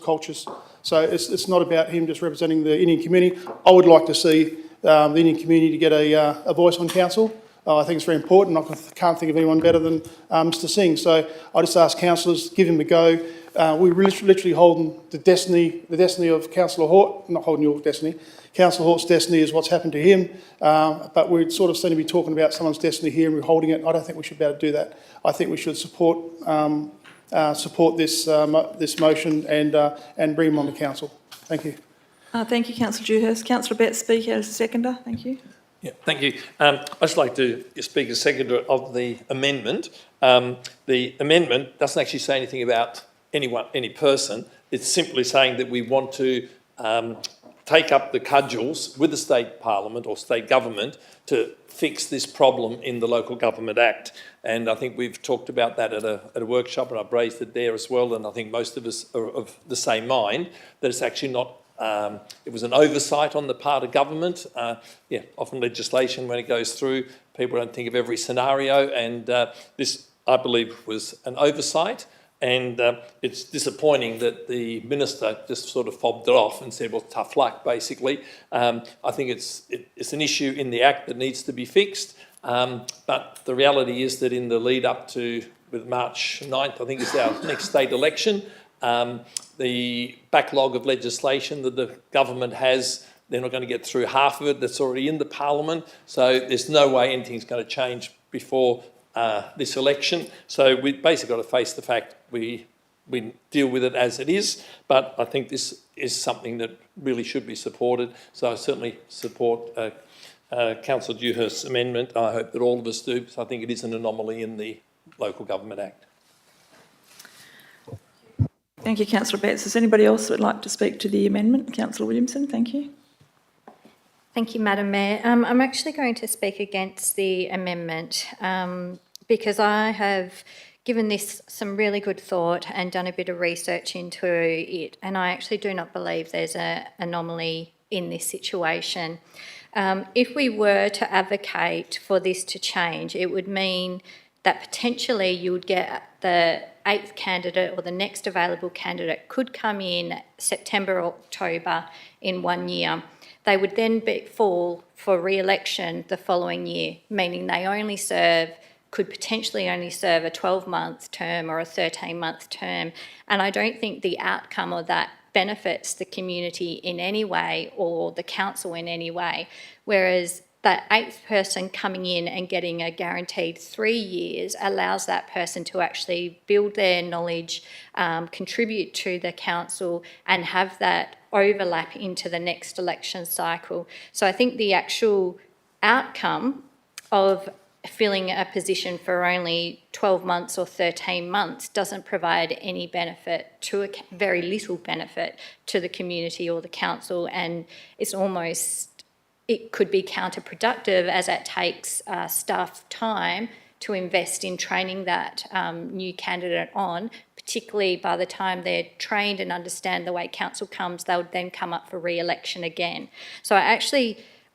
cultures. So it's not about him just representing the Indian community. I would like to see the Indian community to get a voice on council. I think it's very important. I can't think of anyone better than Mr Singh. So I just ask councillors, give him a go. We're literally holding the destiny of Councillor Hort, not holding your destiny. Councillor Hort's destiny is what's happened to him, but we sort of seem to be talking about someone's destiny here and we're holding it. I don't think we should be able to do that. I think we should support this motion and bring him on to council. Thank you. Thank you, councillor Dewhurst. Councillor Betts, speak as a seconder. Thank you. Yeah, thank you. I'd just like to speak as seconder of the amendment. The amendment doesn't actually say anything about any person. It's simply saying that we want to take up the cudgels with the state parliament or state government to fix this problem in the Local Government Act. And I think we've talked about that at a workshop, and I've raised it there as well, and I think most of us are of the same mind, that it's actually not, it was an oversight on the part of government. Often legislation, when it goes through, people don't think of every scenario, and this, I believe, was an oversight. And it's disappointing that the minister just sort of fobbed it off and said, well, tough luck, basically. I think it's an issue in the Act that needs to be fixed. But the reality is that in the lead up to, with March 9th, I think is our next state election, the backlog of legislation that the government has, they're not going to get through half of it that's already in the parliament. So there's no way anything's going to change before this election. So we basically got to face the fact we deal with it as it is, but I think this is something that really should be supported. So I certainly support Councillor Dewhurst's amendment. I hope that all of us do, because I think it is an anomaly in the Local Government Act. Thank you, councillor Betts. Is anybody else that would like to speak to the amendment? Councillor Williamson, thank you. Thank you, Madam Mayor. I'm actually going to speak against the amendment because I have given this some really good thought and done a bit of research into it, and I actually do not believe there's an anomaly in this situation. If we were to advocate for this to change, it would mean that potentially you would get the 8th candidate or the next available candidate could come in September or October in 1 year. They would then fall for re-election the following year, meaning they could potentially only serve a 12-month term or a 13-month term. And I don't think the outcome of that benefits the community in any way or the council in any way. Whereas that 8th person coming in and getting a guaranteed 3 years allows that person to actually build their knowledge, contribute to the council and have that overlap into the next election cycle. So I think the actual outcome of filling a position for only 12 months or 13 months doesn't provide any benefit very little benefit to the community or the council, and it could be counterproductive as it takes staff time to invest in training that new candidate on, particularly by the time they're trained and understand the way council comes, they would then come up for re-election again. So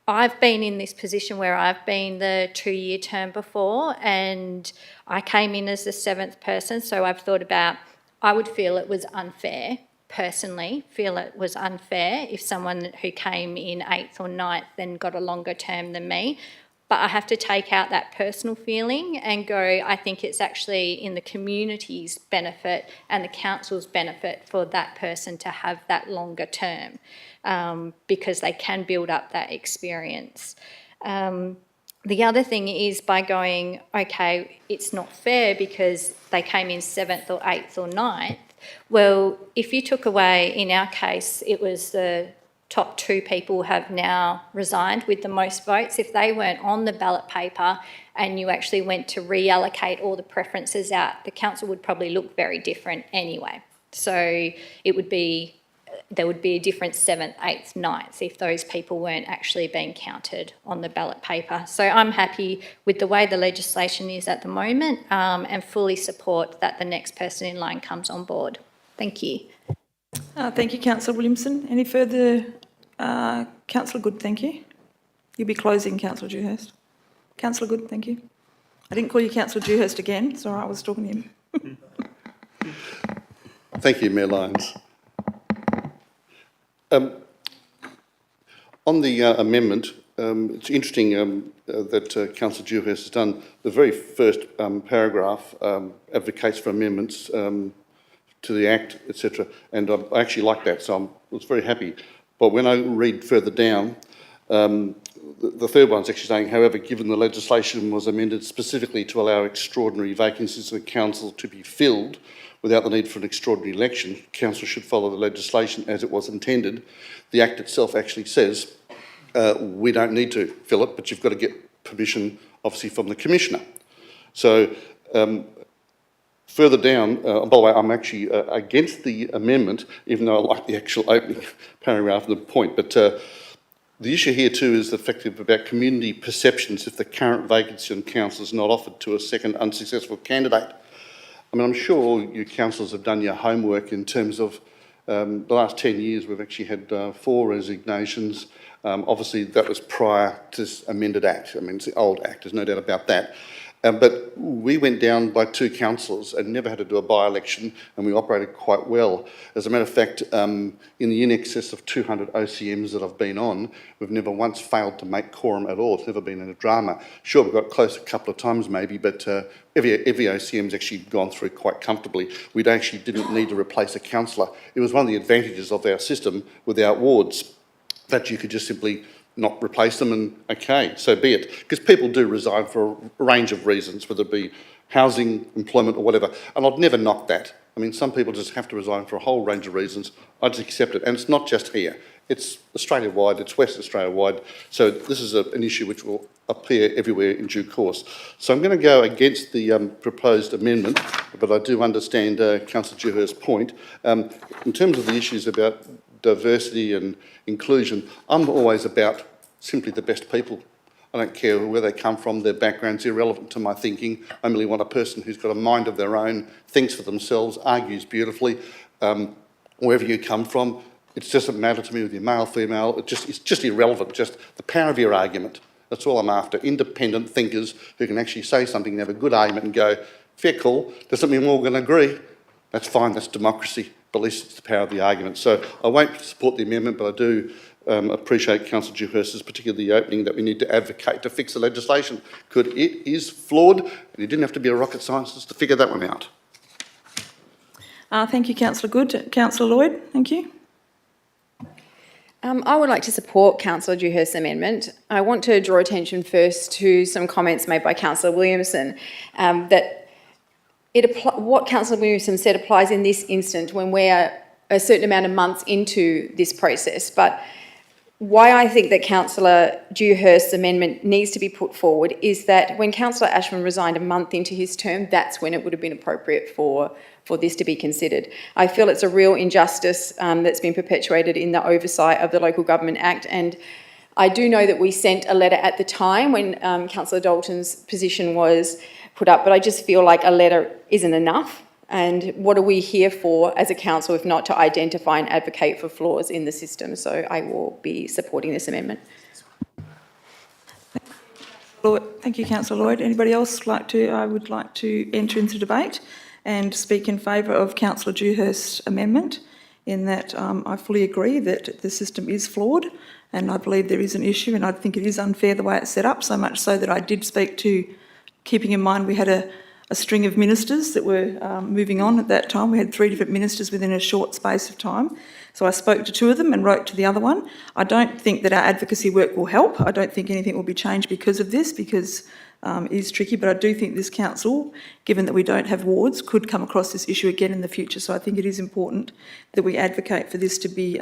I've been in this position where I've been the 2-year term before, and I came in as the 7th person, so I've thought about, I would feel it was unfair, personally feel it was unfair if someone who came in 8th or 9th then got a longer term than me. But I have to take out that personal feeling and go, I think it's actually in the community's benefit and the council's benefit for that person to have that longer term because they can build up that experience. The other thing is by going, okay, it's not fair because they came in 7th or 8th or 9th. Well, if you took away, in our case, it was the top 2 people have now resigned with the most votes. If they weren't on the ballot paper and you actually went to reallocate all the preferences out, the council would probably look very different anyway. So it would be, there would be a different 7th, 8th, 9th if those people weren't actually being counted on the ballot paper. So I'm happy with the way the legislation is at the moment and fully support that the next person in line comes on board. Thank you. Thank you, Councillor Williamson. Any further? Councillor Good, thank you. You'll be closing, Councillor Dewhurst. Councillor Good, thank you. I didn't call you Councillor Dewhurst again. Sorry, I was talking to him. Thank you, Mayor Lyons. On the amendment, it's interesting that Councillor Dewhurst has done the very first paragraph advocates for amendments to the Act, etc. And I actually like that, so I was very happy. But when I read further down, the third one's actually saying, however, given the legislation was amended specifically to allow extraordinary vacancies in the council to be filled without the need for an extraordinary election, council should follow the legislation as it was intended. The Act itself actually says we don't need to fill it, but you've got to get permission, obviously, from the Commissioner. So further down, by the way, I'm actually against the amendment, even though I like the actual opening paragraph and the point. But the issue here too is effective about community perceptions if the current vacancy on council is not offered to a second unsuccessful candidate. I mean, I'm sure you councillors have done your homework in terms of the last 10 years we've actually had 4 resignations. Obviously, that was prior to this amended Act. I mean, it's the old Act, there's no doubt about that. But we went down by 2 councillors and never had to do a by-election, and we operated quite well. As a matter of fact, in the in excess of 200 OCMs that I've been on, we've never once failed to make quorum at all. It's never been in a drama. Sure, we've got close a couple of times maybe, but every OCM's actually gone through quite comfortably. We actually didn't need to replace a councillor. It was one of the advantages of our system with our wards, that you could just simply not replace them and okay, so be it. Because people do resign for a range of reasons, whether it be housing, employment or whatever, and I'd never knock that. I mean, some people just have to resign for a whole range of reasons. I just accept it, and it's not just here. It's Australia-wide, it's West Australia-wide, so this is an issue which will appear everywhere in due course. So I'm going to go against the proposed amendment, but I do understand Councillor Dewhurst's point. In terms of the issues about diversity and inclusion, I'm always about simply the best people. I don't care where they come from, their background's irrelevant to my thinking. I merely want a person who's got a mind of their own, thinks for themselves, argues beautifully, wherever you come from. It doesn't matter to me whether you're male, female, it's just irrelevant, just the power of your argument. That's all I'm after. Independent thinkers who can actually say something and have a good argument and go, fair call, doesn't mean we're all going to agree. That's fine, that's democracy. But at least it's the power of the argument. So I won't support the amendment, but I do appreciate Councillor Dewhurst's, particularly the opening, that we need to advocate to fix the legislation. Because it is flawed, and you didn't have to be a rocket scientist to figure that one out. Thank you, Councillor Good. Councillor Lloyd, thank you. I would like to support Councillor Dewhurst's amendment. I want to draw attention first to some comments made by Councillor Williamson that what Councillor Williamson said applies in this instant when we're a certain amount of months into this process. But why I think that Councillor Dewhurst's amendment needs to be put forward is that when Councillor Ashman resigned a month into his term, that's when it would have been appropriate for this to be considered. I feel it's a real injustice that's been perpetuated in the oversight of the Local Government Act, and I do know that we sent a letter at the time when Councillor Dalton's position was put up, but I just feel like a letter isn't enough. And what are we here for as a council if not to identify and advocate for flaws in the system? So I will be supporting this amendment. Thank you, Councillor Lloyd. Anybody else like to? I would like to enter into debate and speak in favour of Councillor Dewhurst's amendment, in that I fully agree that the system is flawed, and I believe there is an issue, and I think it is unfair the way it's set up, so much so that I did speak to, keeping in mind we had a string of ministers that were moving on at that time. We had 3 different ministers within a short space of time. So I spoke to 2 of them and wrote to the other one. I don't think that our advocacy work will help. I don't think anything will be changed because of this, because it is tricky, but I do think this council, given that we don't have wards, could come across this issue again in the future. So I think it is important that we advocate for this to be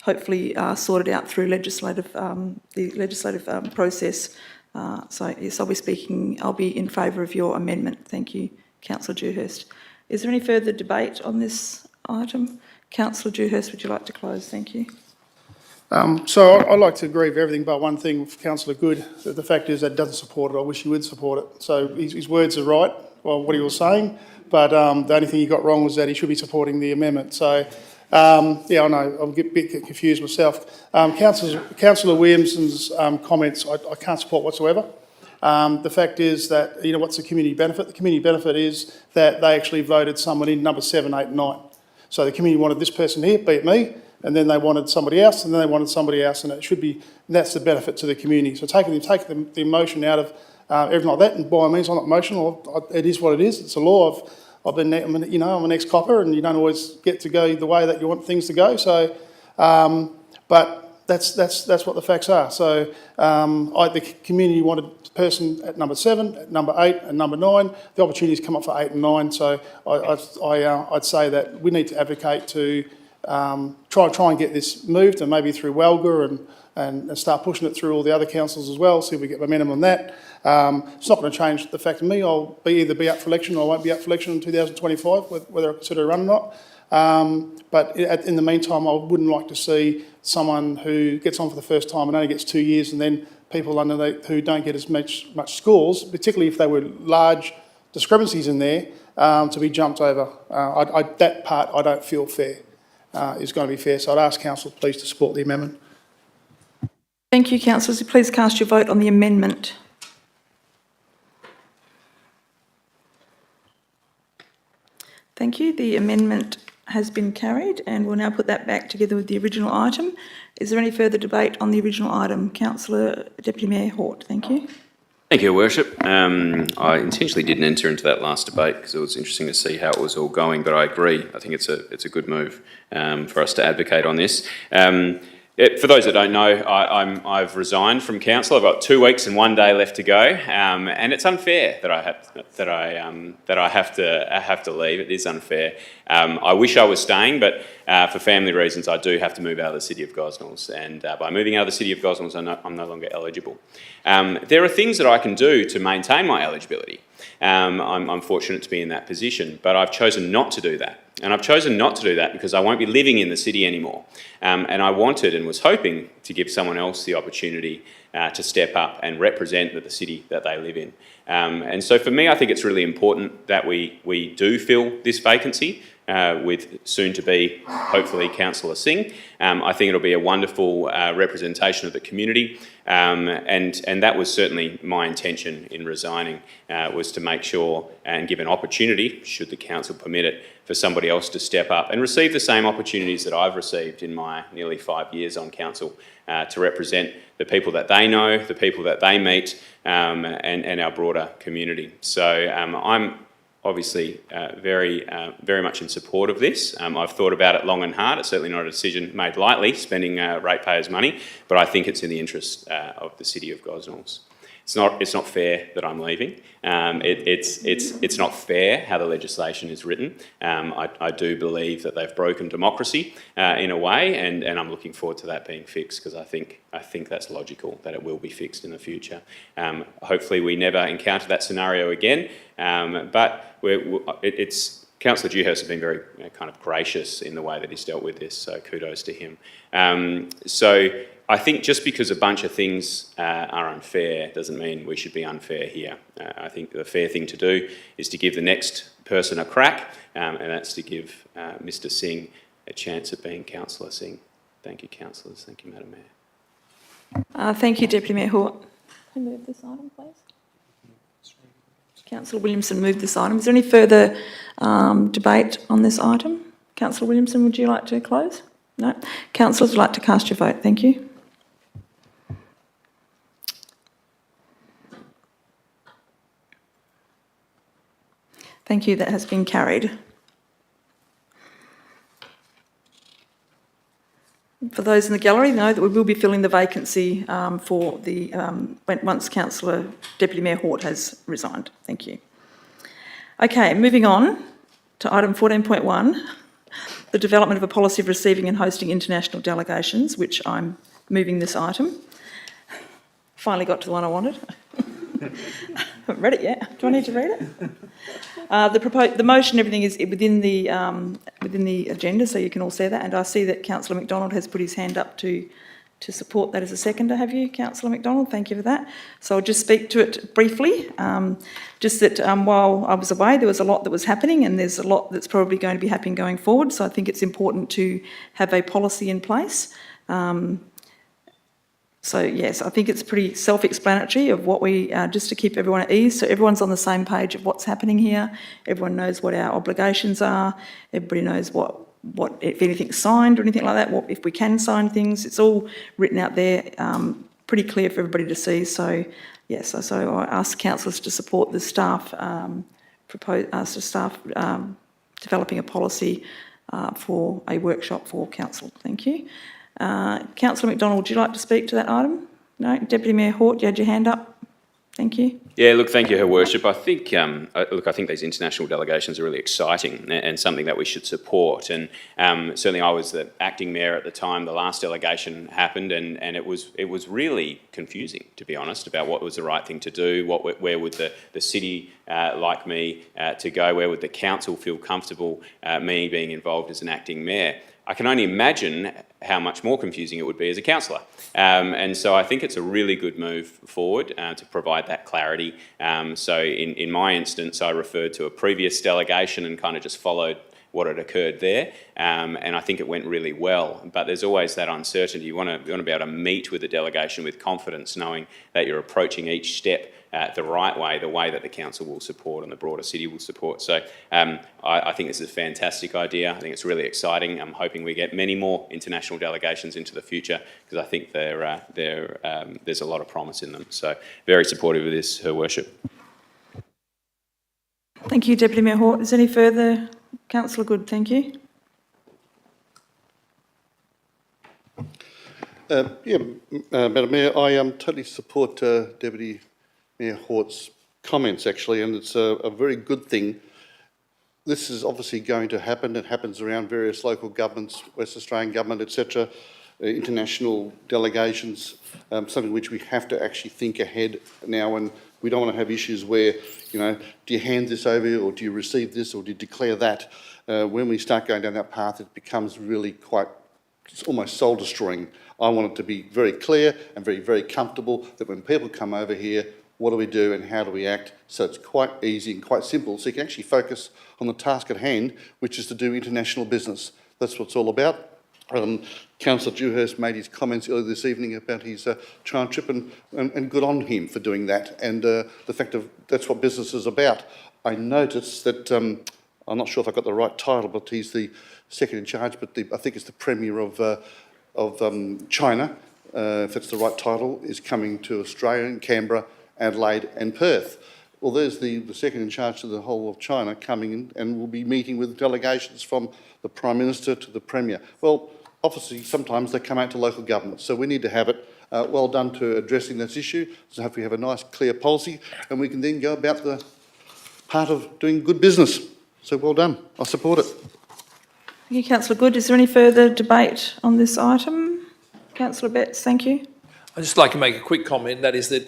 hopefully sorted out through the legislative process. So yes, I'll be in favour of your amendment. Thank you, Councillor Dewhurst. Is there any further debate on this item? Councillor Dewhurst, would you like to close? Thank you. So I'd like to agree with everything but one thing with Councillor Good. The fact is that he doesn't support it. I wish he would support it. So his words are right, well, what he was saying, but the only thing he got wrong was that he should be supporting the amendment. So, yeah, I know, I'm a bit confused myself. Councillor Williamson's comments, I can't support whatsoever. The fact is that, you know, what's the community benefit? The community benefit is that they actually voted someone in number 7, 8 and 9. So the community wanted this person here, be it me, and then they wanted somebody else, and then they wanted somebody else, and it should be, and that's the benefit to the community. So taking the emotion out of everything like that, and by all means, I'm not emotional, it is what it is, it's a law. I'm an ex-copper, and you don't always get to go the way that you want things to go, so, but that's what the facts are. So the community wanted a person at number 7, at number 8 and number 9. The opportunities come up for 8 and 9, so I'd say that we need to advocate to try and get this moved, and maybe through Welga and start pushing it through all the other councils as well, see if we get momentum on that. It's not going to change the fact of me. I'll either be up for election or I won't be up for election in 2025, whether I consider a run or not. But in the meantime, I wouldn't like to see someone who gets on for the first time and only gets 2 years, and then people underneath who don't get as much scores, particularly if there were large discrepancies in there, to be jumped over. That part I don't feel fair. Is going to be fair. So I'd ask Council please to support the amendment. Thank you, councillors. Please cast your vote on the amendment. Thank you. The amendment has been carried, and we'll now put that back together with the original item. Is there any further debate on the original item? Councillor Deputy Mayor Hort, thank you. Thank you, Your Worship. I intentionally didn't enter into that last debate because it was interesting to see how it was all going, but I agree. I think it's a good move for us to advocate on this. For those that don't know, I've resigned from council. I've got 2 weeks and 1 day left to go, and it's unfair that I have to leave. It is unfair. I wish I was staying, but for family reasons, I do have to move out of the city of Gosnells, and by moving out of the city of Gosnells, I'm no longer eligible. There are things that I can do to maintain my eligibility. I'm fortunate to be in that position, but I've chosen not to do that. And I've chosen not to do that because I won't be living in the city anymore. And I wanted and was hoping to give someone else the opportunity to step up and represent the city that they live in. And so for me, I think it's really important that we do fill this vacancy with soon-to-be, hopefully, Councillor Singh. I think it'll be a wonderful representation of the community, and that was certainly my intention in resigning, was to make sure and give an opportunity, should the council permit it, for somebody else to step up and receive the same opportunities that I've received in my nearly 5 years on council, to represent the people that they know, the people that they meet, and our broader community. So I'm obviously very much in support of this. I've thought about it long and hard. It's certainly not a decision made lightly, spending ratepayers' money, but I think it's in the interest of the city of Gosnells. It's not fair that I'm leaving. It's not fair how the legislation is written. I do believe that they've broken democracy in a way, and I'm looking forward to that being fixed, because I think that's logical that it will be fixed in the future. Hopefully we never encounter that scenario again, but Councillor Dewhurst has been very kind of gracious in the way that he's dealt with this, so kudos to him. So I think just because a bunch of things are unfair doesn't mean we should be unfair here. I think the fair thing to do is to give the next person a crack, and that's to give Mr Singh a chance at being Councillor Singh. Thank you, councillors. Thank you, Madam Mayor. Thank you, Deputy Mayor Hort. Can you move this item, please? Councillor Williamson moved this item. Is there any further debate on this item? Councillor Williamson, would you like to close? No. Councillors would like to cast your vote. Thank you. Thank you. That has been carried. For those in the gallery, know that we will be filling the vacancy for the once Councillor Deputy Mayor Hort has resigned. Thank you. Okay, moving on to item 14.1. the development of a policy of receiving and hosting international delegations, which I'm moving this item. Finally got to the one I wanted. Haven't read it yet. Do I need to read it? The motion, everything is within the agenda, so you can all see that. And I see that Councillor McDonald has put his hand up to support that as a seconder. Have you, Councillor McDonald? Thank you for that. So I'll just speak to it briefly. Just that while I was away, there was a lot that was happening, and there's a lot that's probably going to be happening going forward. So I think it's important to have a policy in place. So yes, I think it's pretty self-explanatory of what we, just to keep everyone at ease, so everyone's on the same page of what's happening here, everyone knows what our obligations are, everybody knows what if anything's signed or anything like that, what if we can sign things, it's all written out there, pretty clear for everybody to see. So yes, so I ask councillors to support the staff, developing a policy for a workshop for council. Thank you. Councillor McDonald, would you like to speak to that item? No? Deputy Mayor Hort, you had your hand up. Thank you. Yeah, look, thank you, Her Worship. I think, I think these international delegations are really exciting and something that we should support. And certainly I was the acting mayor at the time the last delegation happened, and it was really confusing, to be honest, about what was the right thing to do, where would the city like me to go, where would the council feel comfortable me being involved as an acting mayor. I can only imagine how much more confusing it would be as a councillor. And so I think it's a really good move forward to provide that clarity. So in my instance, I referred to a previous delegation and kind of just followed what had occurred there. And I think it went really well. But there's always that uncertainty. You want to be able to meet with the delegation with confidence, knowing that you're approaching each step the right way, the way that the council will support and the broader city will support. So I think this is a fantastic idea. I think it's really exciting. I'm hoping we get many more international delegations into the future, because I think there's a lot of promise in them. So very supportive of this, Her Worship. Thank you, Deputy Mayor Hort. Is there any further? Councillor Good, thank you. Madam Mayor, I totally support Deputy Mayor Hort's comments, actually, and it's a very good thing. This is obviously going to happen. It happens around various local governments, West Australian government, etc., international delegations, something which we have to actually think ahead now, and we don't want to have issues where, do you hand this over, or do you receive this, or do you declare that? When we start going down that path, it becomes really it's almost soul-destroying. I want it to be very clear and very, very comfortable that when people come over here, what do we do and how do we act? So it's quite easy and quite simple, so you can actually focus on the task at hand, which is to do international business. That's what it's all about. Councillor Dewhurst made his comments earlier this evening about his China trip, and good on him for doing that, and the fact of that's what business is about. I noticed that, I'm not sure if I got the right title, but he's the second in charge, but I think it's the Premier of China, if that's the right title, is coming to Australia, in Canberra, Adelaide and Perth. Well, there's the second in charge of the whole of China coming in, and will be meeting with delegations from the Prime Minister to the Premier. Well, obviously, sometimes they come out to local governments, so we need to have it well done to addressing this issue. So hopefully we have a nice, clear policy, and we can then go about the part of doing good business. So well done. I support it. Thank you, Councillor Good. Is there any further debate on this item? Councillor Betts, thank you. I'd just like to make a quick comment, that is that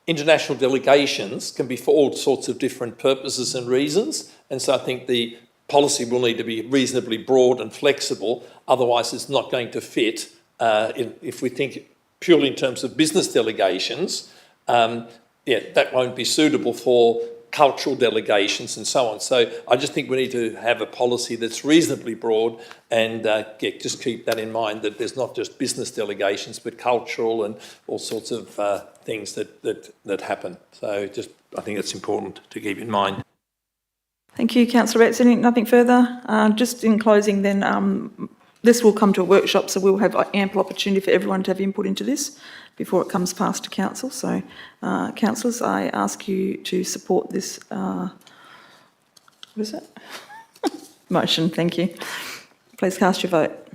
international delegations can be for all sorts of different purposes and reasons, and so I think the policy will need to be reasonably broad and flexible, otherwise it's not going to fit. If we think purely in terms of business delegations, that won't be suitable for cultural delegations and so on. So I just think we need to have a policy that's reasonably broad, and just keep that in mind, that there's not just business delegations but cultural and all sorts of things that happen. So I think it's important to keep in mind. Thank you, Councillor Betts. Nothing further? Just in closing then, this will come to a workshop, so we'll have ample opportunity for everyone to have input into this before it comes past to council. So, councillors, I ask you to support this, what is it? Motion, thank you. Please cast your vote.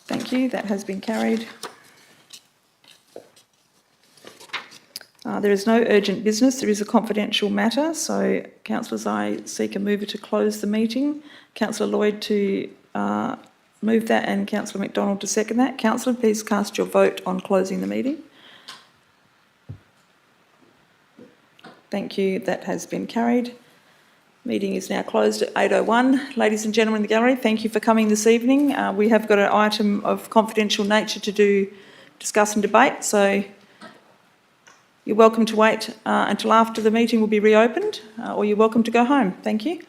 Thank you, that has been carried. There is no urgent business. There is a confidential matter. So, councillors, I seek a mover to close the meeting. Councillor Lloyd to move that and Councillor McDonald to second that. Councillor, please cast your vote on closing the meeting. Thank you. That has been carried. Meeting is now closed at 8:01. Ladies and gentlemen in the gallery, thank you for coming this evening. We have got an item of confidential nature to discuss and debate, so you're welcome to wait until after the meeting will be reopened, or you're welcome to go home. Thank you.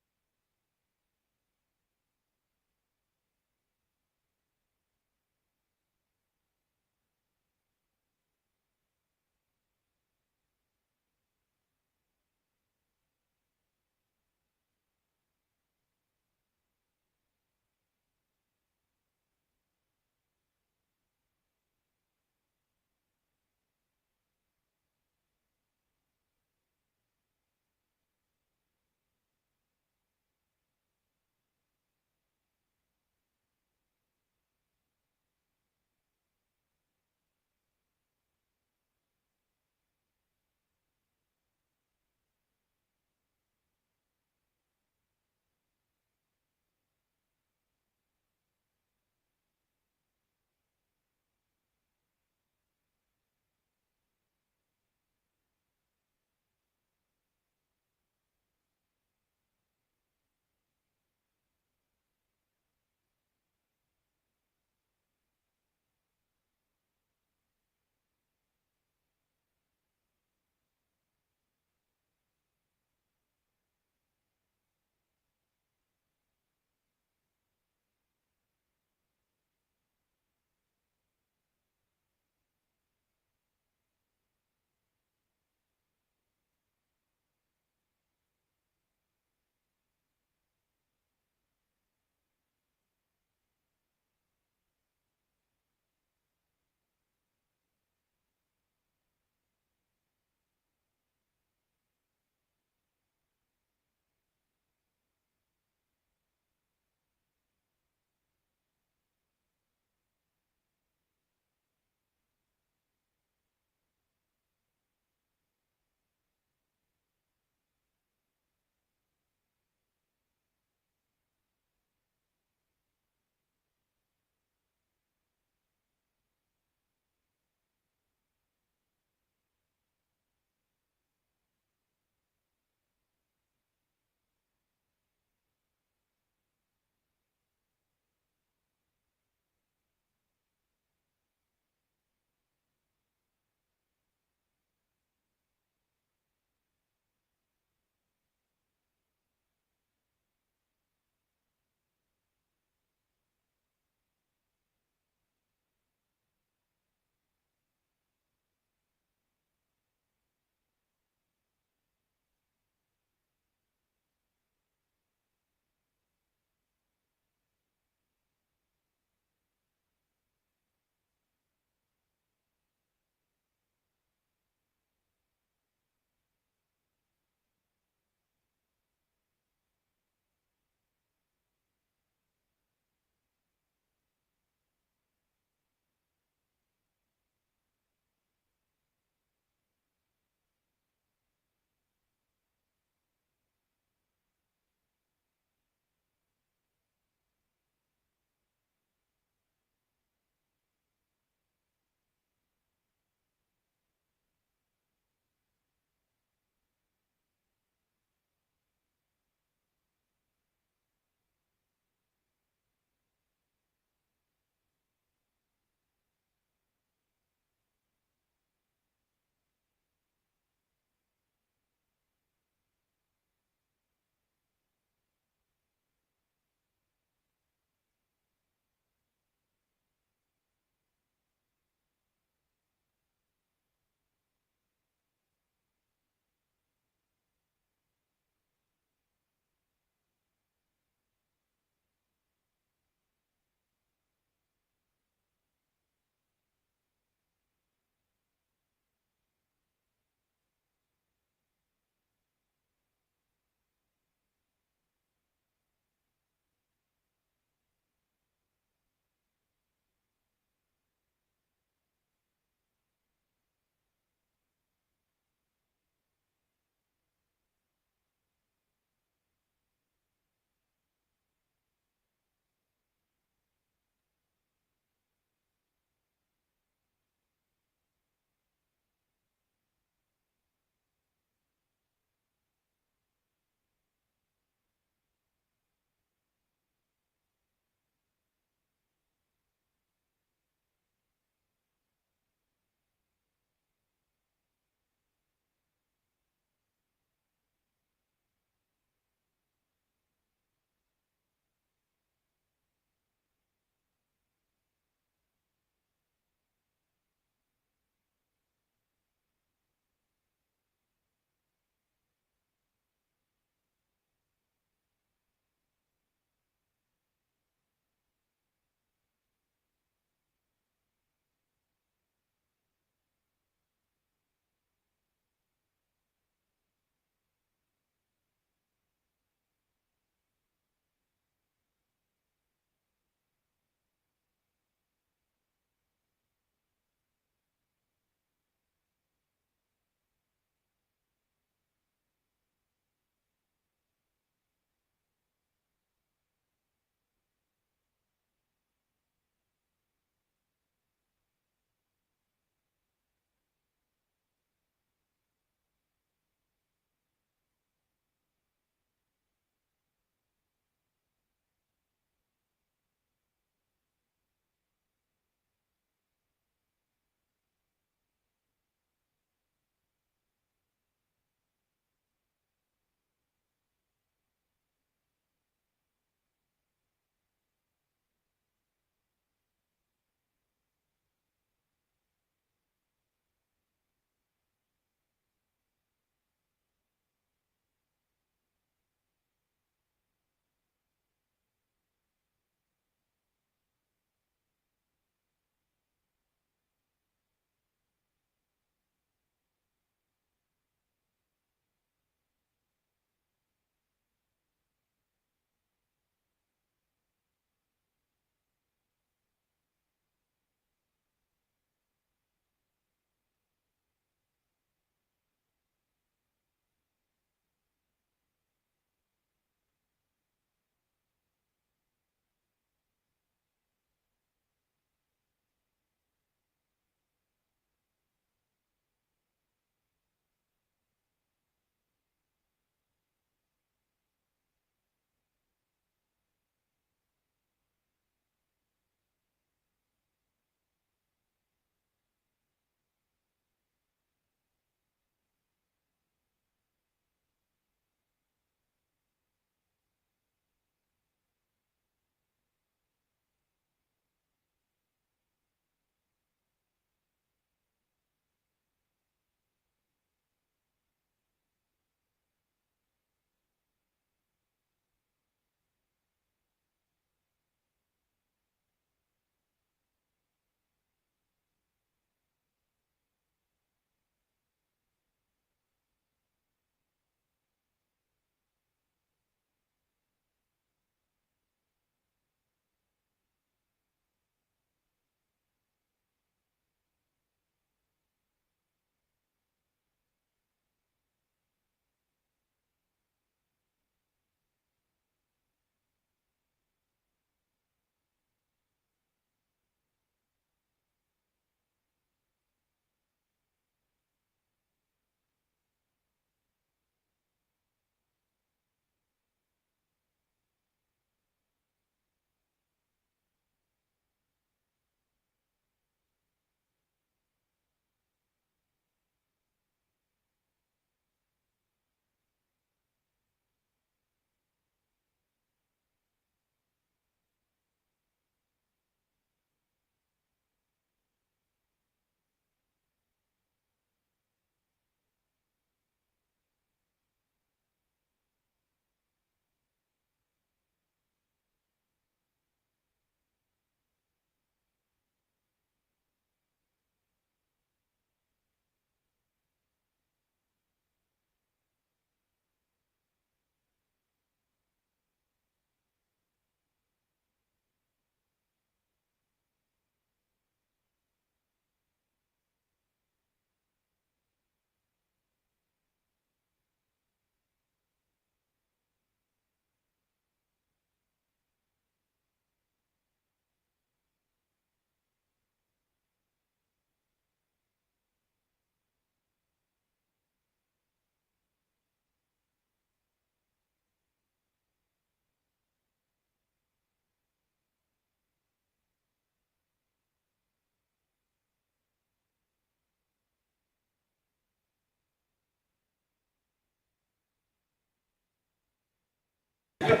Someone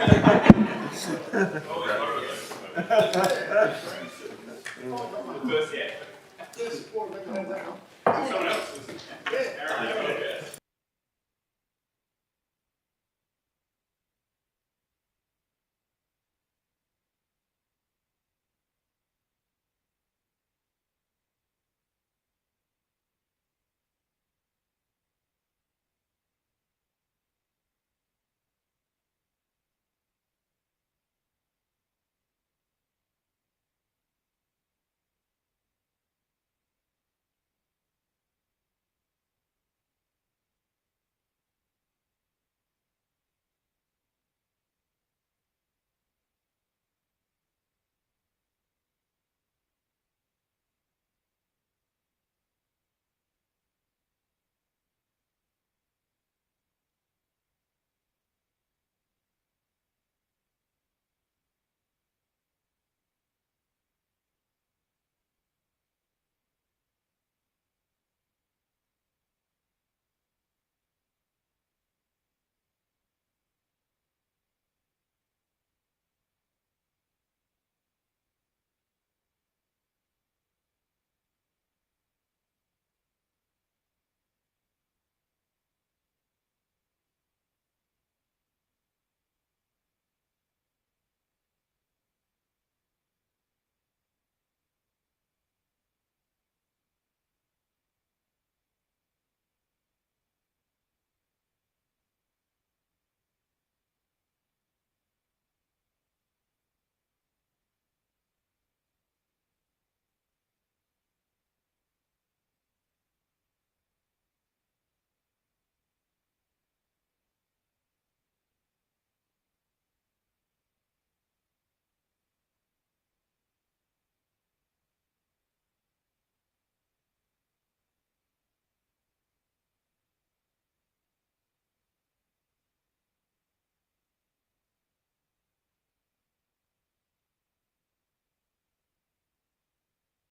else.